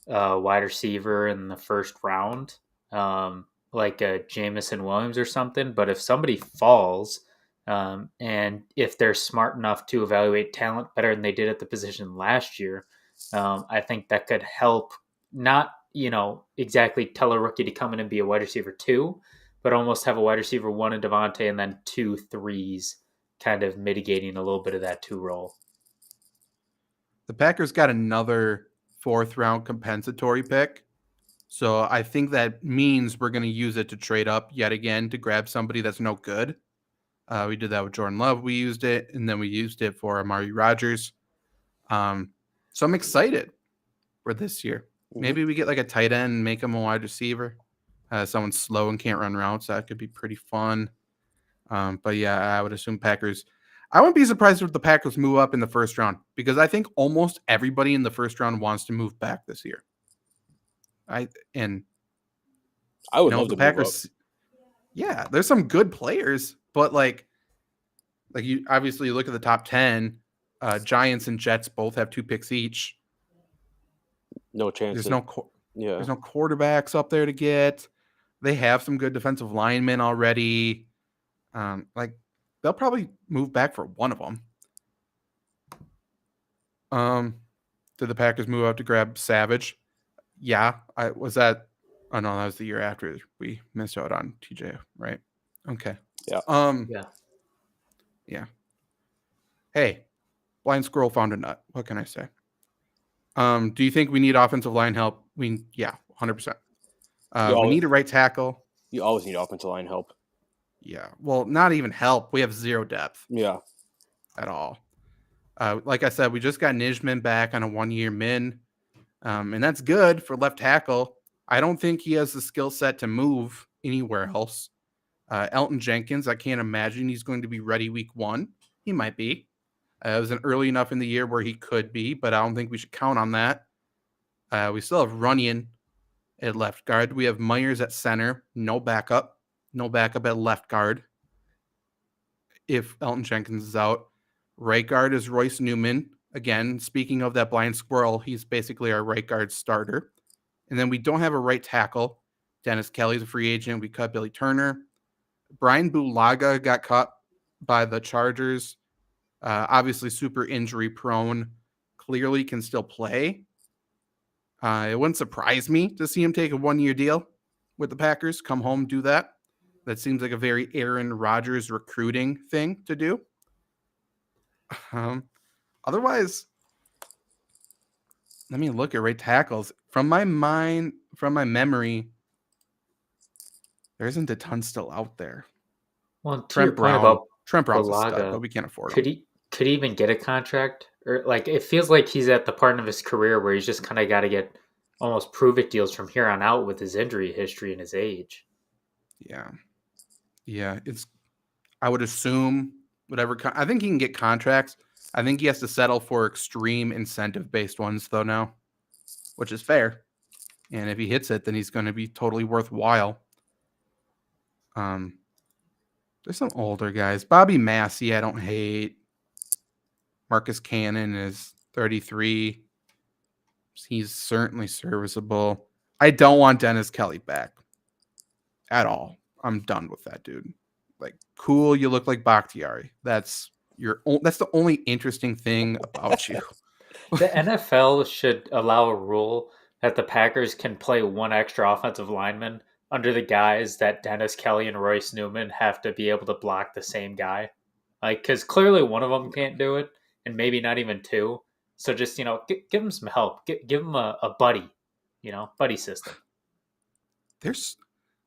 a wide receiver in the first round, like a Jamison Williams or something. But if somebody falls, and if they're smart enough to evaluate talent better than they did at the position last year, I think that could help not, exactly tell a rookie to come in and be a wide receiver 2, but almost have a wide receiver 1 in Devontae and then 2 3s, kind of mitigating a little bit of that 2 role. The Packers got another 4th round compensatory pick. So I think that means we're going to use it to trade up yet again to grab somebody that's no good. We did that with Jordan Love. We used it, and then we used it for Amari Rodgers. So I'm excited for this year. Maybe we get like a tight end and make him a wide receiver. Someone slow and can't run routes. That could be pretty fun. But yeah, I would assume Packers. I wouldn't be surprised if the Packers move up in the first round because I think almost everybody in the first round wants to move back this year. I would love the Packers. Move up. Yeah, there's some good players, but like you obviously look at the top 10. Giants and Jets both have 2 picks each. No chance. There's no quarterbacks up there to get. They have some good defensive linemen already. They'll probably move back for one of them. Did the Packers move out to grab Savage? Yeah. Oh no, that was the year after we missed out on TJ, right? Okay. Yeah. Yeah. Hey, blind squirrel found a nut. What can I say? Do you think we need offensive line help? 100%. We need a right tackle. You always need offensive line help. Yeah. Well, not even help. We have 0 depth. Yeah. At all. Like I said, we just got Nijman back on a 1-year min. And that's good for left tackle. I don't think he has the skill set to move anywhere else. Elton Jenkins, I can't imagine he's going to be ready week 1. He might be. It was early enough in the year where he could be, but I don't think we should count on that. We still have Runyon at left guard. We have Myers at center. No backup. No backup at left guard if Elton Jenkins is out. Right guard is Royce Newman. Again, speaking of that blind squirrel, he's basically our right guard starter. And then we don't have a right tackle. Dennis Kelly's a free agent. We cut Billy Turner. Brian Bulaga got cut by the Chargers. Obviously super injury prone. Clearly can still play. It wouldn't surprise me to see him take a 1-year deal with the Packers. Come home, do that. That seems like a very Aaron Rodgers recruiting thing to do. Otherwise, let me look at right tackles. From my memory, there isn't a ton still out there. Well, to your point about Trent Brown's a stud, but we can't afford him. Could he even get a contract? Or it feels like he's at the part of his career where he's just kind of got to get almost prove it deals from here on out with his injury history and his age. Yeah. I would assume whatever. I think he can get contracts. I think he has to settle for extreme incentive-based ones, though, now, which is fair. And if he hits it, then he's going to be totally worthwhile. There's some older guys. Bobby Massey, I don't hate. Marcus Cannon is 33. He's certainly serviceable. I don't want Dennis Kelly back at all. I'm done with that dude. Like, cool, you look like Bakhtiari. That's the only interesting thing about you. The NFL should allow a rule that the Packers can play one extra offensive lineman under the guise that Dennis Kelly and Royce Newman have to be able to block the same guy. Like, because clearly one of them can't do it, and maybe not even two. So just, give them some help. Give them a buddy, buddy system.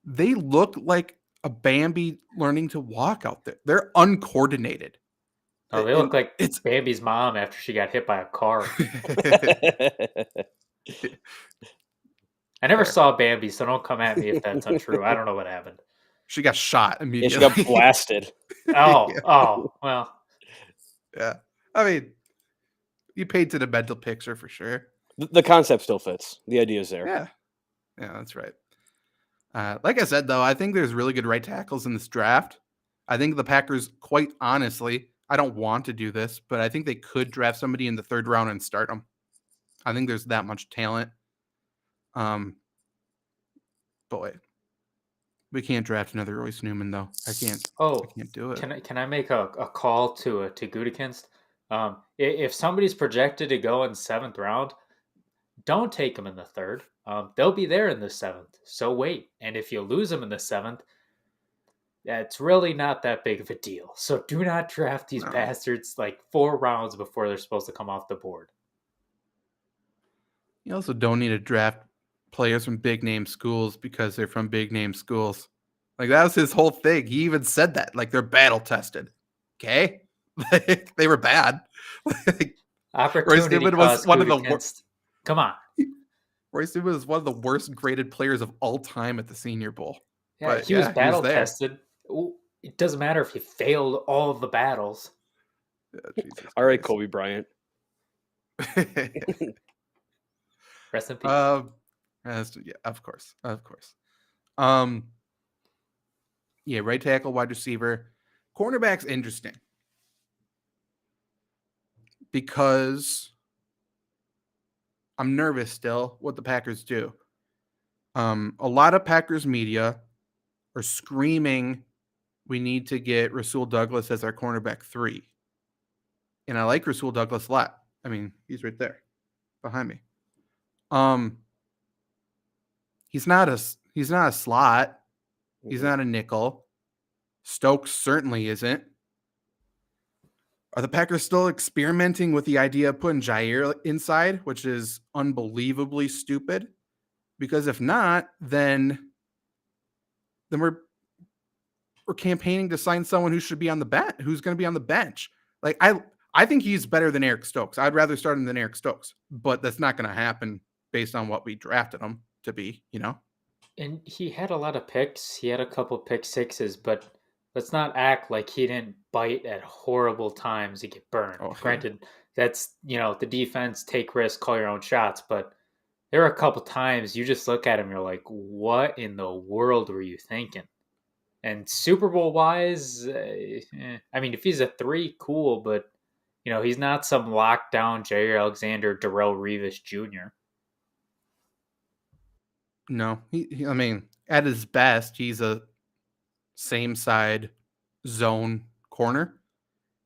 They look like a Bambi learning to walk out there. They're uncoordinated. Oh, they look like it's Bambi's mom after she got hit by a car. I never saw Bambi, so don't come at me if that's untrue. I don't know what happened. She got shot immediately. Yeah, she got blasted. Oh, well. Yeah. I mean, you painted a mental picture for sure. The concept still fits. The idea is there. Yeah. Yeah, that's right. Like I said, though, I think there's really good right tackles in this draft. I think the Packers, quite honestly, I don't want to do this, but I think they could draft somebody in the 3rd round and start them. I think there's that much talent. Boy, we can't draft another Royce Newman though. I can't do it. Can I make a call to Gutekunst? If somebody's projected to go in the 7th round, don't take them in the 3rd. They'll be there in the 7th. So wait, and if you lose them in the 7th, that's really not that big of a deal. So do not draft these bastards like 4 rounds before they're supposed to come off the board. You also don't need to draft players from big name schools because they're from big name schools. Like, that was his whole thing. He even said that. Like, they're battle tested. Okay? Like, they were bad. Royce Newman was one of the worst. Come on. Royce Newman was one of the worst graded players of all time at the Senior Bowl. Yeah, but, he was battle tested. It doesn't matter if he failed all of the battles. Yeah, all right, Kobe Bryant. Rest in peace. Yeah, of course. Yeah, right tackle, wide receiver. Cornerback's interesting because I'm nervous still what the Packers do. A lot of Packers media are screaming we need to get Rasul Douglas as our cornerback 3. And I like Rasul Douglas a lot. I mean, he's right there behind me. He's not a slot. He's not a nickel. Stokes certainly isn't. Are the Packers still experimenting with the idea of putting Jair inside, which is unbelievably stupid? Because if not, then we're campaigning to sign someone who should be on the bench, who's going to be on the bench. Like, I think he's better than Eric Stokes. I'd rather start him than Eric Stokes, but that's not going to happen based on what we drafted him to be, And he had a lot of picks. He had a couple pick sixes, but let's not act like he didn't bite at horrible times to get burned. Oh, Granted, that's, the defense, take risks, call your own shots, but there are a couple times you just look at him, you're like, what in the world were you thinking? And Super Bowl wise, I mean, if he's a 3, cool, but he's not some lockdown Jair Alexander, Darrell Revis Jr. No, I mean, at his best, he's a same side zone corner,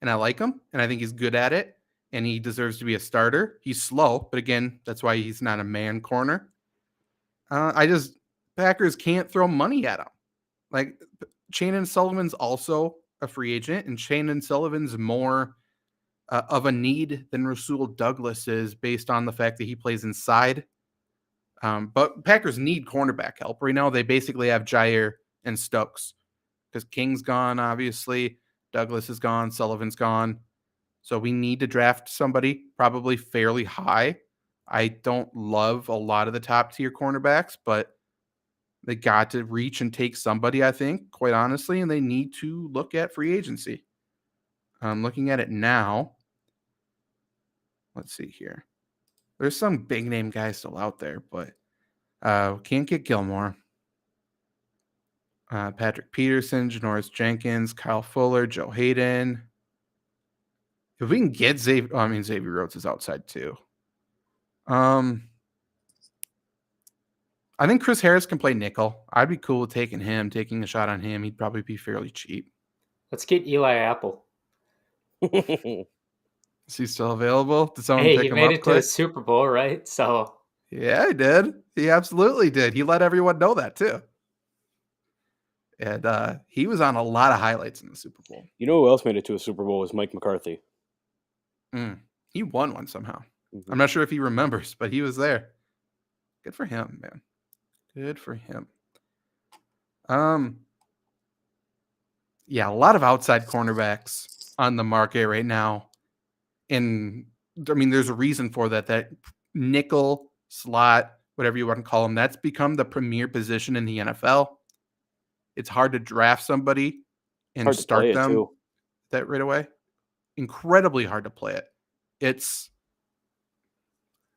and I like him, and I think he's good at it, and he deserves to be a starter. He's slow, but again, that's why he's not a man corner. Packers can't throw money at him. Like, Shannon Sullivan's also a free agent, and Shannon Sullivan's more of a need than Rasul Douglas is based on the fact that he plays inside. But Packers need cornerback help. Right now, they basically have Jair and Stokes because King's gone, obviously. Douglas is gone. Sullivan's gone. So we need to draft somebody probably fairly high. I don't love a lot of the top tier cornerbacks, but they got to reach and take somebody, I think, quite honestly, and they need to look at free agency. I'm looking at it now. Let's see here. There's some big name guys still out there, but can't get Gilmore. Patrick Peterson, Janoris Jenkins, Kyle Fuller, Joe Hayden. If we can get Xavier, Xavier Rhodes is outside too. I think Chris Harris can play nickel. I'd be cool with taking a shot on him. He'd probably be fairly cheap. Let's get Eli Apple. Is he still available? Did someone Hey, pick he him made up it to quick? the Super Bowl, right? So Yeah, he did. He absolutely did. He let everyone know that too. And he was on a lot of highlights in the Super Bowl. You know who else made it to a Super Bowl was Mike McCarthy. He won one somehow. Mhm. I'm not sure if he remembers, but he was there. Good for him, man. Good for him. Yeah, a lot of outside cornerbacks on the market right now. And there's a reason for that. That nickel slot, whatever you want to call them, that's become the premier position in the NFL. It's hard to draft somebody and Hard to start play it them too. that right away. Incredibly hard to play it. It's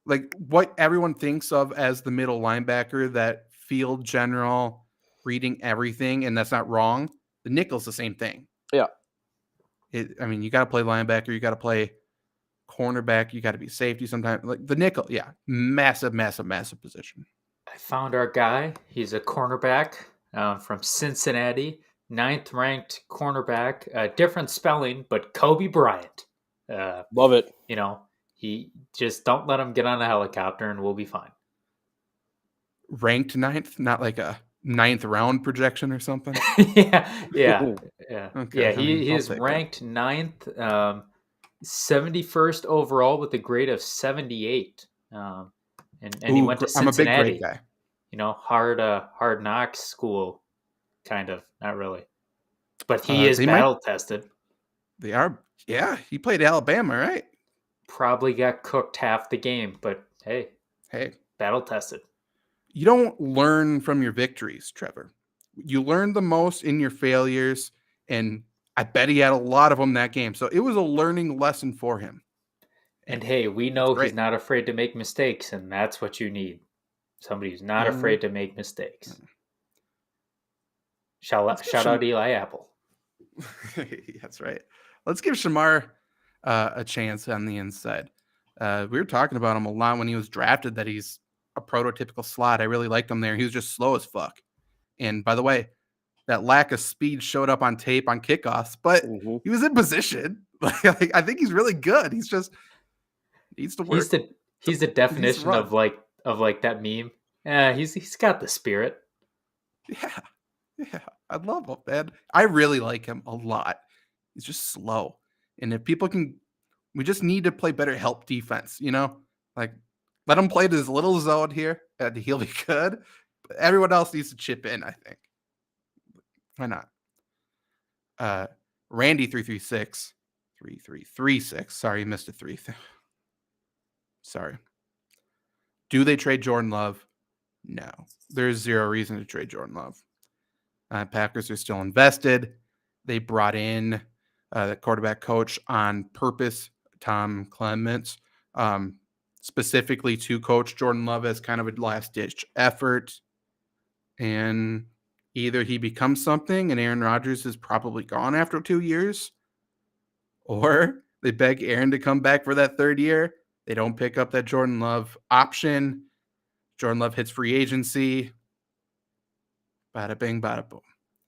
like what everyone thinks of as the middle linebacker, that field general, reading everything, and that's not wrong. The nickel's the same thing. Yeah. You got to play linebacker, you got to play cornerback, you got to be safety sometimes. Like the nickel, yeah, massive, massive, massive position. I found our guy. He's a cornerback from Cincinnati, 9th ranked cornerback. Different spelling, but Kobe Bryant. Love it. He just don't let him get on a helicopter, and we'll be fine. Ranked 9th, not like a 9th round projection or something. yeah. Okay, He I'll is take ranked 9th, 71st overall with a grade of 78. And he went to I'm a big Cincinnati. grade guy. Hard knocks school, kind of, not really, but he is battle tested. They are, yeah. He played Alabama, right? Probably got cooked half the game, but hey, battle tested. You don't learn from your victories, Trevor. You learn the most in your failures, and I bet he had a lot of them that game. So it was a learning lesson for him. And hey, we know he's not afraid to make mistakes, and that's what you need. Somebody who's not afraid to make mistakes. Shout out Eli Apple. That's right. Let's give Shamar a chance on the inside. We were talking about him a lot when he was drafted, that he's a prototypical slot. I really liked him there. He was just slow as fuck. And by the way, that lack of speed showed up on tape on kickoffs, but he was in position. Like, I think he's really good. He's just needs to work. He's the definition of like that meme. Yeah, he's got the spirit. Yeah, I love him, man. I really like him a lot. He's just slow, and if people can, we just need to play better help defense. Like let him play his little zone here, and he'll be good. But everyone else needs to chip in, I think. Why not? Randy 3336. Sorry, you missed a 3. Sorry. Do they trade Jordan Love? No. There's zero reason to trade Jordan Love. Packers are still invested. They brought in the quarterback coach on purpose, Tom Clements, specifically to coach Jordan Love as kind of a last-ditch effort. And either he becomes something and Aaron Rodgers is probably gone after 2 years, or they beg Aaron to come back for that 3rd year. They don't pick up that Jordan Love option. Jordan Love hits free agency. Bada bing, bada boom.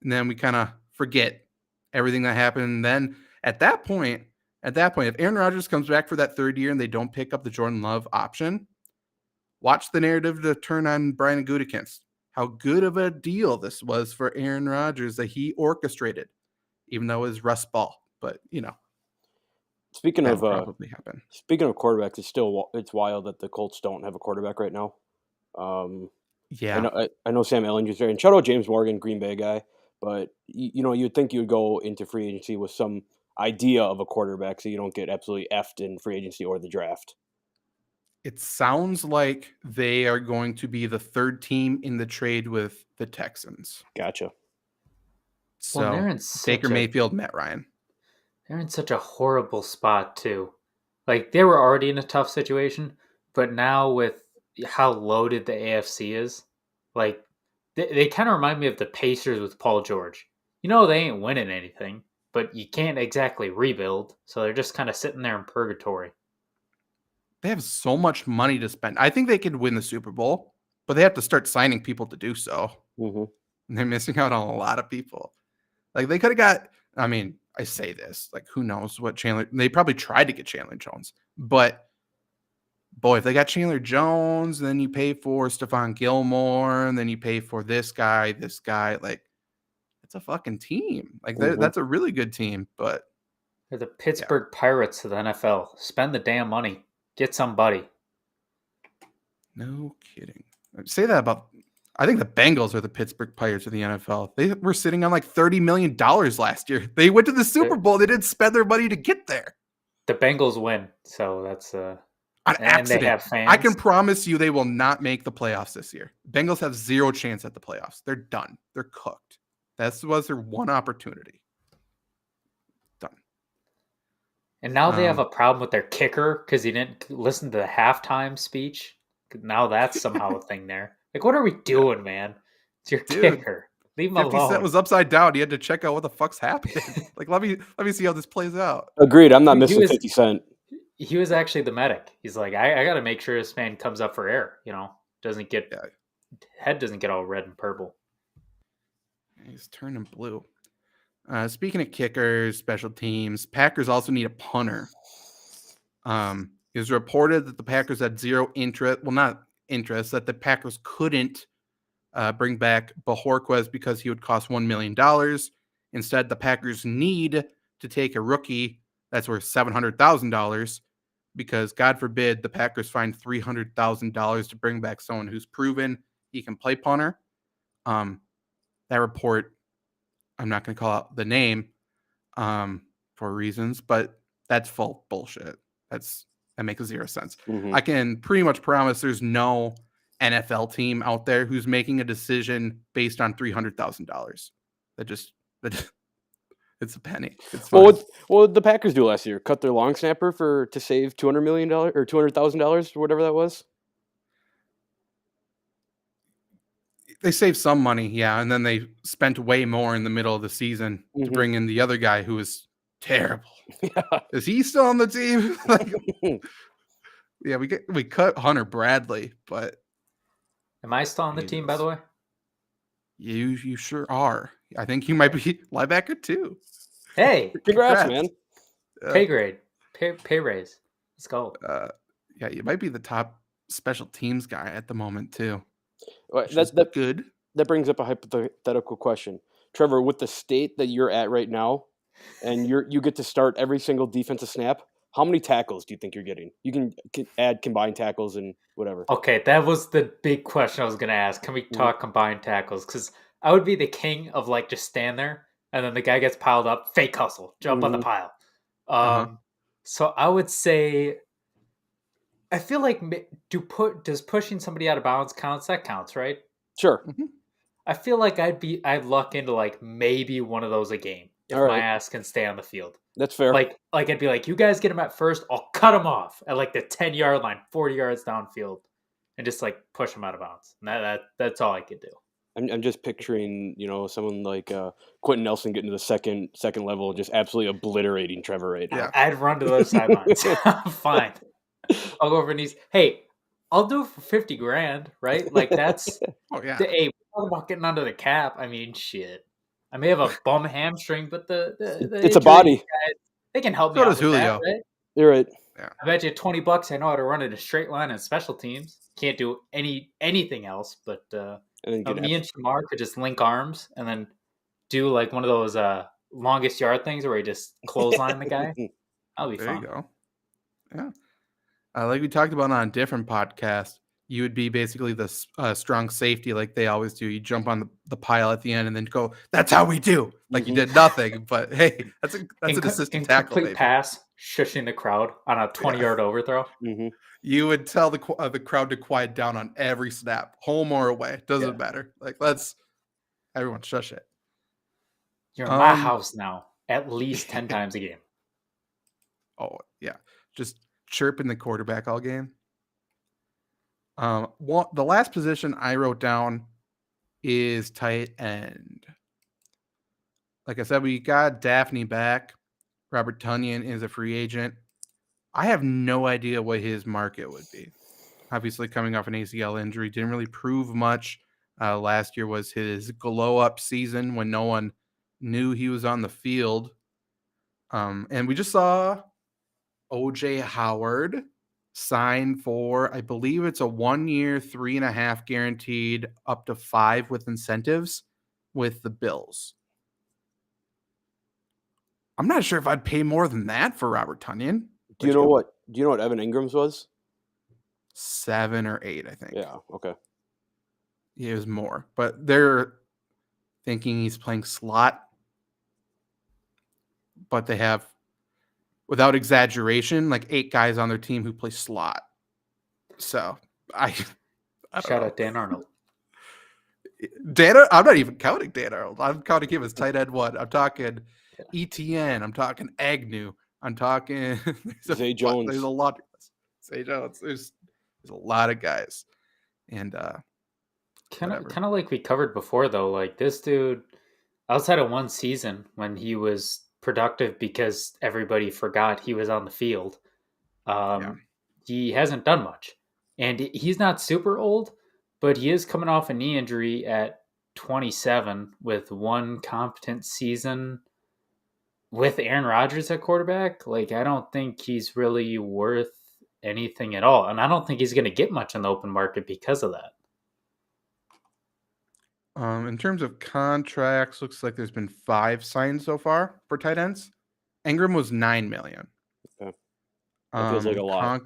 And then we kind of forget everything that happened. And then at that point, if Aaron Rodgers comes back for that 3rd year and they don't pick up the Jordan Love option, watch the narrative to turn on Brian Gutekunst. How good of a deal this was for Aaron Rodgers that he orchestrated, even though it was Russ Ball. But speaking of probably happen. Speaking of quarterbacks, it's wild that the Colts don't have a quarterback right now. Yeah, I know Sam Ellinger's there, and shout out James Morgan, Green Bay guy. But you'd think you'd go into free agency with some idea of a quarterback, so you don't get absolutely effed in free agency or the draft. It sounds like they are going to be the 3rd team in the trade with the Texans. Gotcha. So Baker Mayfield, Matt Ryan. They're in such a horrible spot too. Like they were already in a tough situation, but now with how loaded the AFC is, like They kind of remind me of the Pacers with Paul George. You know they ain't winning anything, but you can't exactly rebuild, so they're just kind of sitting there in purgatory. They have so much money to spend. I think they could win the Super Bowl, but they have to start signing people to do so. Mm-hmm. And they're missing out on a lot of people. Like they could have got, I mean, I say this, like who knows what they probably tried to get Chandler Jones, but boy, if they got Chandler Jones, then you pay for Stephon Gilmore, and then you pay for this guy, like it's a fucking team. Like that's a really good team, but they're the Pittsburgh Pirates of the NFL. Spend the damn money. Get somebody. No kidding. Say that about, I think the Bengals are the Pittsburgh Pirates of the NFL. They were sitting on like $30 million last year. They went to the Super Bowl. They didn't spend their money to get there. The Bengals win, so that's an accident. They have fans. I can promise you they will not make the playoffs this year. Bengals have zero chance at the playoffs. They're done. They're cooked. That was their one opportunity. Done. And now they have a problem with their kicker because he didn't listen to the halftime speech. Now that's somehow a thing there. Like, what are we doing, man? It's your kicker. Leave him 50 alone. Cent was upside down. He had to check out what the fuck's happening. Like, let me see how this plays out. Agreed. I'm not missing 50 Cent. He was actually the medic. He's like, I got to make sure this man comes up for air. Doesn't get head doesn't get all red and purple. He's turning blue. Speaking of kickers, special teams, Packers also need a punter. It was reported that the Packers had zero interest. Well, not interest, that the Packers couldn't bring back Bajorquez because he would cost $1 million. Instead, the Packers need to take a rookie that's worth $700,000 because, God forbid, the Packers find $300,000 to bring back someone who's proven he can play punter. That report, I'm not going to call out the name for reasons, but that's full bullshit. That makes zero sense. Mm-hmm. I can pretty much promise there's no NFL team out there who's making a decision based on $300,000. It's a penny. It's well, what did the Packers do last year? Cut their long snapper to save $200 million or $200,000 or whatever that was. They saved some money, yeah, and then they spent way more in the middle of the season to bring in the other guy who was terrible. Yeah. Is he still on the team? Yeah, we cut Hunter Bradley, but am I still on the team, by the way? You sure are. I think you might be linebacker too. Hey, congrats, man! Pay grade, pay raise. Let's go. Yeah, you might be the top special teams guy at the moment too. That's good. That brings up a hypothetical question, Trevor. With the state that you're at right now, and you get to start every single defensive snap, how many tackles do you think you're getting? You can add combined tackles and whatever. Okay, that was the big question I was going to ask. Can we talk combined tackles? Because I would be the king of like just stand there, and then the guy gets piled up, fake hustle, jump on the pile. So I would say, I feel like does pushing somebody out of bounds counts? That counts, right? Sure. Mm-hmm. I feel like I'd luck into like maybe one of those a game if my ass can stay on the field. That's fair. Like I'd be like, you guys get him at first, I'll cut him off at like the 10-yard line, 40 yards downfield, and just like push him out of bounds. And that's all I could do. I'm just picturing, someone like Quentin Nelson getting to the second level, just absolutely obliterating Trevor right now. Yeah. I'd run to those sidelines. Fine. I'll go over knees. Hey, I'll do it for $50,000, right? Like that's hey, we're talking about getting under the cap. I mean, shit. I may have a bum hamstring, but the it's a body. Guys, they can help me out with that, right? You're right. Yeah. I bet you $20 I know how to run in a straight line in special teams. Can't do anything else, but me and Shamar could just link arms and then do like one of those longest yard things where you just clothesline the guy. That'll be fun. There you go. Yeah. Like we talked about on a different podcast, you would be basically the strong safety like they always do. You jump on the pile at the end and then go, that's how we do. Like you did nothing, but hey, that's an assistant tackle. Complete pass, shushing the crowd on a 20-yard overthrow. Mm-hmm. You would tell the crowd to quiet down on every snap, home or away. Doesn't matter. Like everyone shush it. You're in my house now, at least 10 times a game. Oh yeah, just chirping the quarterback all game. The last position I wrote down is tight end. Like I said, we got Daphne back. Robert Tonyan is a free agent. I have no idea what his market would be. Obviously, coming off an ACL injury, didn't really prove much. Last year was his glow-up season when no one knew he was on the field. And we just saw O.J. Howard sign for, I believe it's a 1 year, 3.5 guaranteed, up to 5 with incentives with the Bills. I'm not sure if I'd pay more than that for Robert Tonyan. Do you know what Evan Ingram's was? 7 or 8, I think. Yeah, okay. It was more, but they're thinking he's playing slot. But they have, without exaggeration, like 8 guys on their team who play slot. So I Shout out Dan Arnold. I'm not even counting Dan Arnold. I'm counting him as tight end 1. I'm talking ETN. I'm talking Agnew. I'm talking Zay Jones. There's a lot. Zay Jones. There's a lot of guys, and kind of like we covered before, though. Like this dude, outside of one season when he was productive because everybody forgot he was on the field, he hasn't done much, and he's not super old, but he is coming off a knee injury at 27 with one competent season with Aaron Rodgers at quarterback. Like, I don't think he's really worth anything at all. And I don't think he's going to get much in the open market because of that. In terms of contracts, looks like there's been 5 signed so far for tight ends. Ingram was $9 million. Okay. That feels like a lot.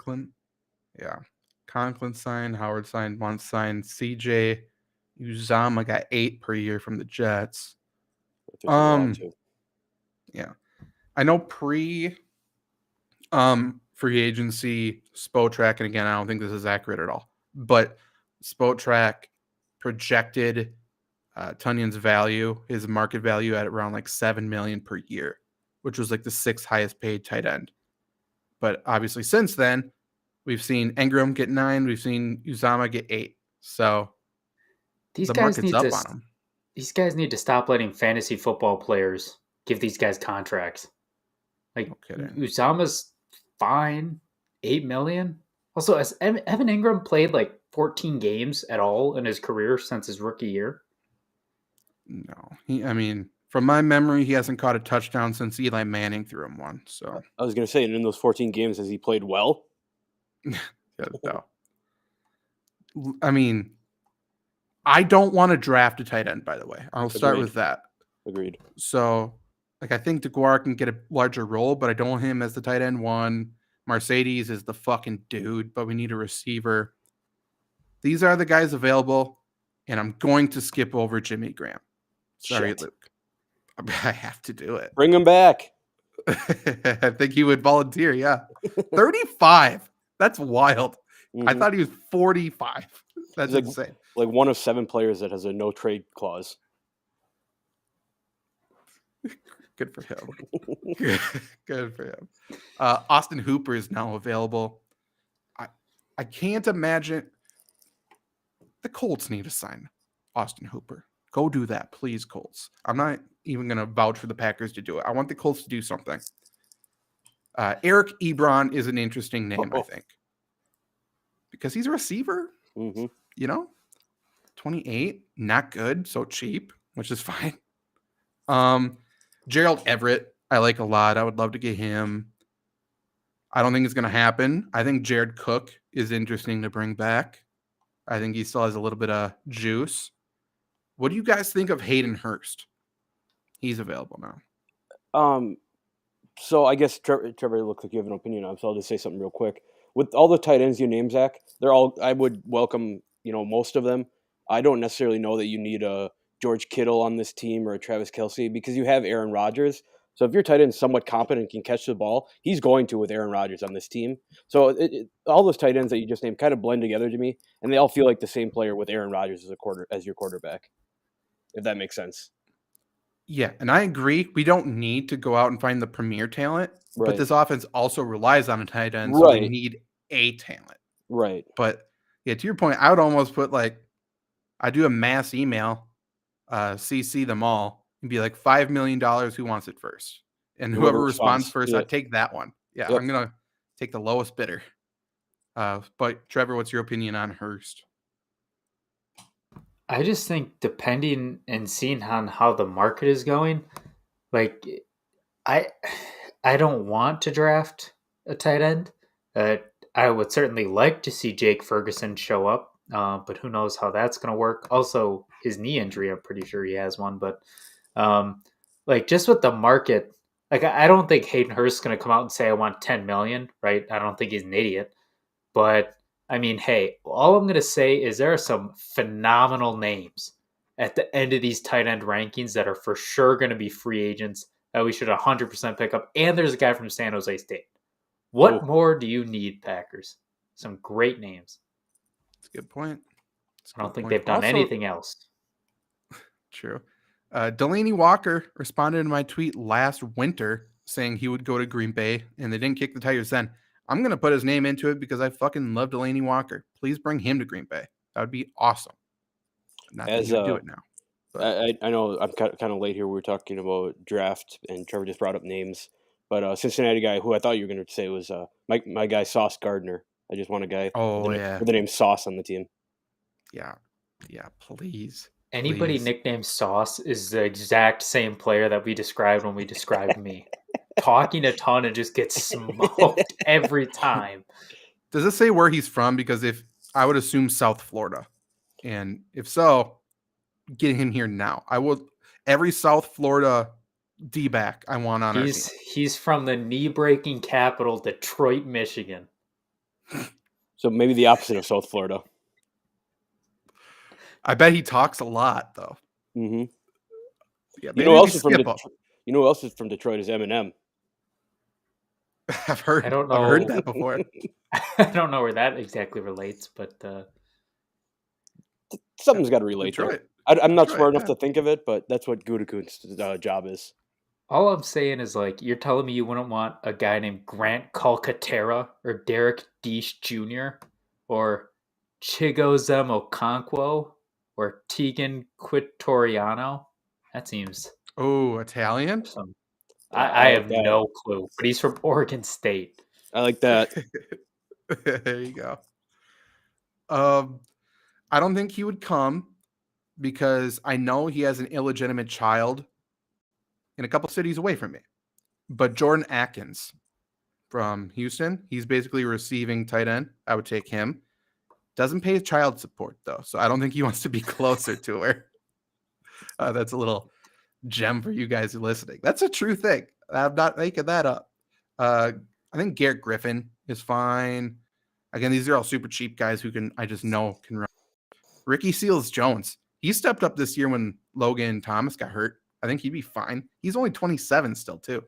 Conklin signed, Howard signed, once signed, CJ Uzama got 8 per year from the Jets. That feels like a lot too. Yeah. I know free agency Spotrac, and again, I don't think this is accurate at all, but Spotrac projected Tonyan's value, his market value, at around like $7 million per year, which was like the 6th highest paid tight end. But obviously since then, we've seen Ingram get 9, we've seen Uzama get 8. So these the guys market's need up on them. These guys need to stop letting fantasy football players give these guys contracts. Like, Uzama's fine, $8 million. Also, has Evan Ingram played like 14 games at all in his career since his rookie year? No. From my memory, he hasn't caught a touchdown since Eli Manning threw him one. So I was going to say, and in those 14 games, has he played well? No. I don't want to draft a tight end, by the way. I'll start with that. Agreed. So, I think DeGuara can get a larger role, but I don't want him as the tight end 1. Mercedes is the fucking dude, but we need a receiver. These are the guys available, and I'm going to skip over Jimmy Graham. Sorry, Shit. Luke. I have to do it. Bring him back. I think he would volunteer, yeah. 35. That's wild. Mm-hmm. I thought he was 45. That's insane. Like one of 7 players that has a no trade clause. Good for him. Good for him. Austin Hooper is now available. I can't imagine. The Colts need to sign Austin Hooper. Go do that, please, Colts. I'm not even going to vouch for the Packers to do it. I want the Colts to do something. Eric Ebron is an interesting name, I think. Because he's a receiver. Mm-hmm. 28, not good, so cheap, which is fine. Gerald Everett, I like a lot. I would love to get him. I don't think it's going to happen. I think Jared Cook is interesting to bring back. I think he still has a little bit of juice. What do you guys think of Hayden Hurst? He's available now. So I guess Trevor looks like you have an opinion on, so I'll just say something real quick. With all the tight ends you name, Zach, I would welcome, most of them. I don't necessarily know that you need a George Kittle on this team or a Travis Kelce because you have Aaron Rodgers. So if your tight end is somewhat competent and can catch the ball, he's going to with Aaron Rodgers on this team. So all those tight ends that you just named kind of blend together to me, and they all feel like the same player with Aaron Rodgers as your quarterback, if that makes sense. Yeah, and I agree. We don't need to go out and find the premier talent, right. But this offense also relies on a tight end, so they need a talent. Right. But yeah, to your point, I would almost put I do a mass email, CC them all, and be like, $5 million, who wants it first? And whoever responds first, I take that one. Yeah, Yep. I'm going to take the lowest bidder. But Trevor, what's your opinion on Hurst? I just think depending and seeing on how the market is going, like I don't want to draft a tight end. I would certainly like to see Jake Ferguson show up, but who knows how that's going to work. Also, his knee injury, I'm pretty sure he has one. But like just with the market, like I don't think Hayden Hurst is going to come out and say I want 10 million, right? I don't think he's an idiot. But I mean, hey, all I'm going to say is there are some phenomenal names at the end of these tight end rankings that are for sure going to be free agents that we should 100% pick up. And there's a guy from San Jose State. What more do you need, Packers? Some great names. That's a good point. I don't think they've done anything else. True. Delaney Walker responded to my tweet last winter saying he would go to Green Bay, and they didn't kick the tires then. I'm going to put his name into it because I fucking love Delaney Walker. Please bring him to Green Bay. That would be awesome. Not that you do it now. I know I'm kind of late here. We were talking about draft, and Trevor just brought up names. But Cincinnati guy who I thought you were going to say was my guy Sauce Gardner. I just want a guy with the name Sauce on the team. Yeah, please. Anybody nicknamed Sauce is the exact same player that we described when we described me. Talking a ton and just gets smoked every time. Does it say where he's from? Because if I would assume South Florida, and if so, get him here now. I will every South Florida D-back I want on our team. He's from the knee-breaking capital, Detroit, Michigan. So maybe the opposite of South Florida. I bet he talks a lot, though. Mm-hmm. Yeah, you know who else is from Detroit is Eminem. I've heard that before. I don't know where that exactly relates, but something's got to relate to it. I'm not smart enough to think of it, but that's what Gutekunst's job is. All I'm saying is, like, you're telling me you wouldn't want a guy named Grant Calcaterra or Derek Deesh Jr. or Chigozem Okonkwo or Tegan Quitoriano? That seems... Oh, Italian? I have no clue, but he's from Oregon State. I like that. There you go. I don't think he would come because I know he has an illegitimate child in a couple cities away from me. But Jordan Atkins from Houston, he's basically receiving tight end. I would take him. Doesn't pay child support, though, so I don't think he wants to be closer to her. That's a little gem for you guys listening. That's a true thing. I'm not making that up. I think Garrett Griffin is fine. Again, these are all super cheap guys who I just know can run. Ricky Seals-Jones, he stepped up this year when Logan Thomas got hurt. I think he'd be fine. He's only 27 still, too.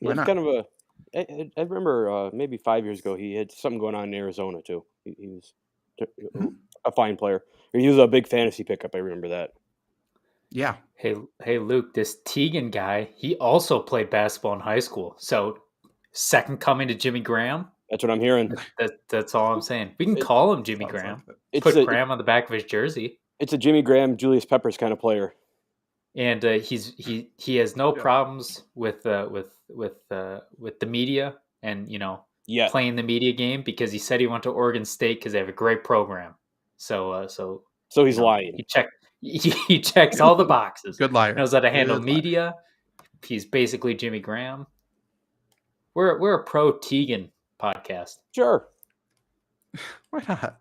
Why not? Kind of I remember maybe 5 years ago he had something going on in Arizona, too. He was a fine player. He was a big fantasy pickup. I remember that. Yeah. Hey, Luke, this Teagan guy, he also played basketball in high school. So, second coming to Jimmy Graham. That's what I'm hearing. That's all I'm saying. We can call him Jimmy Graham. Put Graham on the back of his jersey. It's a Jimmy Graham, Julius Peppers kind of player. And he has no problems with the media and playing the media game because he said he went to Oregon State because they have a great program. So he's lying. He checks all the boxes. Good liar. Knows how to handle media. He's basically Jimmy Graham. We're a pro Teagan podcast. Sure. Why not?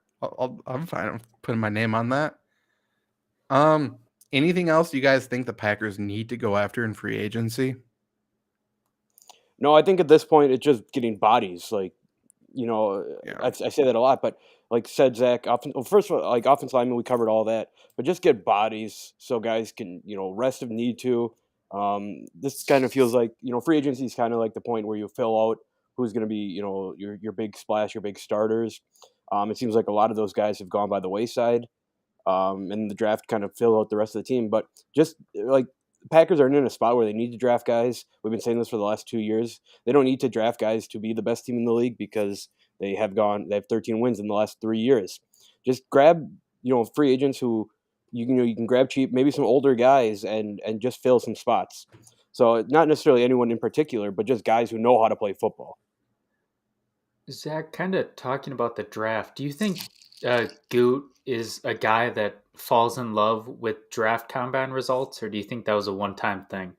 I'm fine. I'm putting my name on that. Anything else you guys think the Packers need to go after in free agency? No, I think at this point it's just getting bodies. Like, I say that a lot, but like said Zach, first of all, like offensive linemen, we covered all that, but just get bodies so guys can, rest if need to. This kind of feels like, free agency is kind of like the point where you fill out who's going to be, your big splash, your big starters. It seems like a lot of those guys have gone by the wayside. And the draft kind of fill out the rest of the team. But just like Packers are in a spot where they need to draft guys. We've been saying this for the last 2 years. They don't need to draft guys to be the best team in the league because they have 13 wins in the last 3 years. Just grab free agents who you can grab cheap, maybe some older guys and just fill some spots. So not necessarily anyone in particular, but just guys who know how to play football. Zach, kind of talking about the draft, do you think Goot is a guy that falls in love with draft combine results, or do you think that was a one-time thing?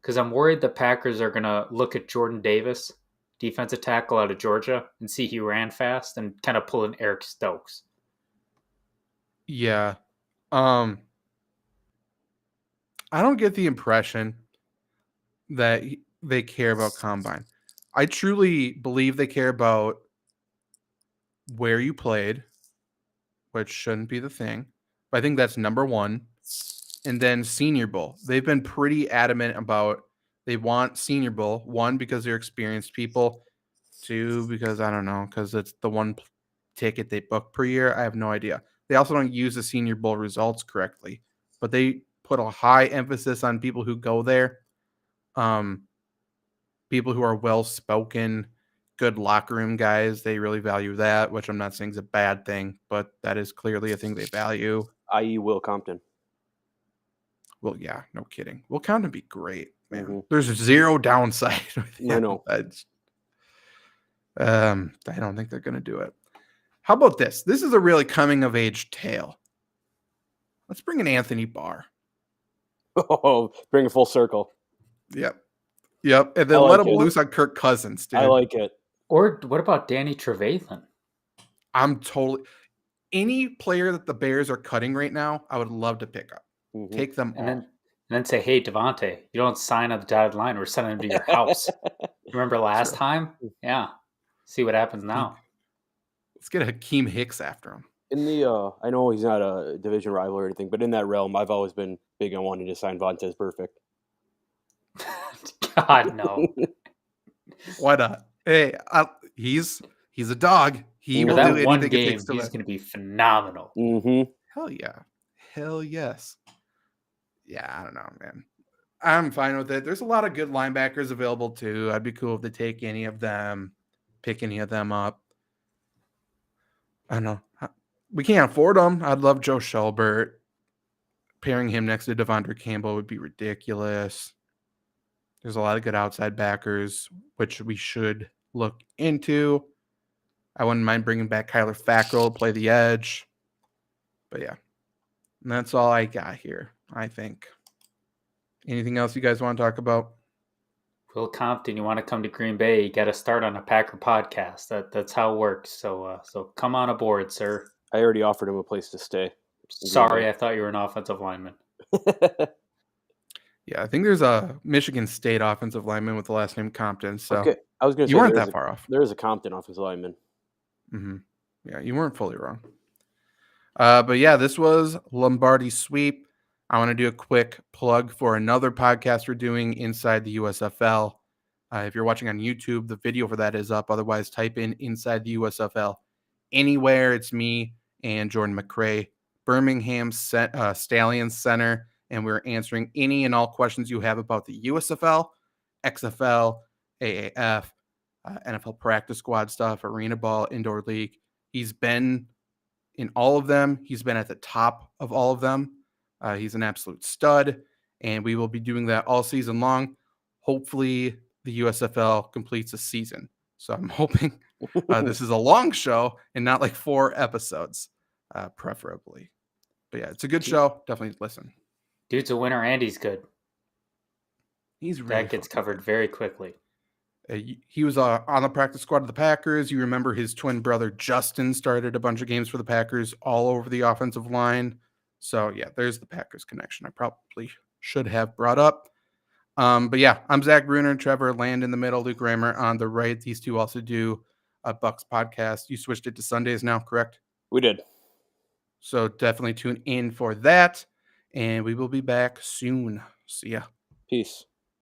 Because I'm worried the Packers are going to look at Jordan Davis, defensive tackle out of Georgia, and see he ran fast and kind of pull an Eric Stokes. Yeah. I don't get the impression that they care about combine. I truly believe they care about where you played, which shouldn't be the thing. But I think that's number one. And then Senior Bowl. They've been pretty adamant about they want Senior Bowl. One, because they're experienced people. Two, because I don't know, because it's the one ticket they book per year. I have no idea. They also don't use the Senior Bowl results correctly, but they put a high emphasis on people who go there. People who are well-spoken, good locker room guys. They really value that, which I'm not saying is a bad thing, but that is clearly a thing they value. I.e. Will Compton. Well, yeah, no kidding. Will Compton be great, man. Mm-hmm. There's zero downside. I know. I don't think they're going to do it. How about this? This is a really coming-of-age tale. Let's bring in Anthony Barr. Oh, bring it full circle. Yep. And then let him loose on Kirk Cousins, dude. I like it. Or what about Danny Trevathan? I'm totally... Any player that the Bears are cutting right now, I would love to pick up. Mm-hmm. Take them all. And then say, hey, Devontae, you don't sign on the dotted line. We're sending him to your house. Remember last time? Yeah. See what happens now. Let's get Hakeem Hicks after him. In the, I know he's not a division rival or anything, but in that realm, I've always been big on wanting to sign Vontaze Perfect. God, no. Why not? Hey, he's a dog. He will that do one anything game, it takes to he's going to be phenomenal. Mm-hmm. Hell yeah. Hell yes. Yeah, I don't know, man. I'm fine with it. There's a lot of good linebackers available too. I'd be cool if they take any of them, pick any of them up. I don't know. We can't afford them. I'd love Joe Schulbert. Pairing him next to Devondre Campbell would be ridiculous. There's a lot of good outside backers, which we should look into. I wouldn't mind bringing back Kyler Fackrell to play the edge. But yeah, and that's all I got here, I think. Anything else you guys want to talk about? Will Compton, you want to come to Green Bay, you got to start on a Packer podcast. That's how it works. So come on aboard, sir. I already offered him a place to stay. Sorry, I thought you were an offensive lineman. Yeah, I think there's a Michigan State offensive lineman with the last name Compton. So okay. I was going to say you weren't that far off. There is a Compton offensive lineman. Mm-hmm. Yeah, you weren't fully wrong. But yeah, this was Lombardi Sweep. I want to do a quick plug for another podcast we're doing inside the USFL. If you're watching on YouTube, the video for that is up. Otherwise, type in Inside the USFL. Anywhere, it's me and Jordan McCray, Birmingham Stallions Center, and we're answering any and all questions you have about the USFL, XFL, AAF, NFL practice squad stuff, arena ball, indoor league. He's been in all of them. He's been at the top of all of them. He's an absolute stud, and we will be doing that all season long. Hopefully, the USFL completes a season. So I'm hoping this is a long show and not like 4 episodes, preferably. But yeah, it's a good show. Definitely listen. Dude's a winner and he's good. He's really that gets covered very quickly. He was on the practice squad of the Packers. You remember his twin brother Justin started a bunch of games for the Packers all over the offensive line. So yeah, there's the Packers connection I probably should have brought up. But yeah, I'm Zach Bruner, Trevor Land in the middle, Luke Rammer on the right. These two also do a Bucks podcast. You switched it to Sundays now, correct? We did. So definitely tune in for that. And we will be back soon. See ya. Peace.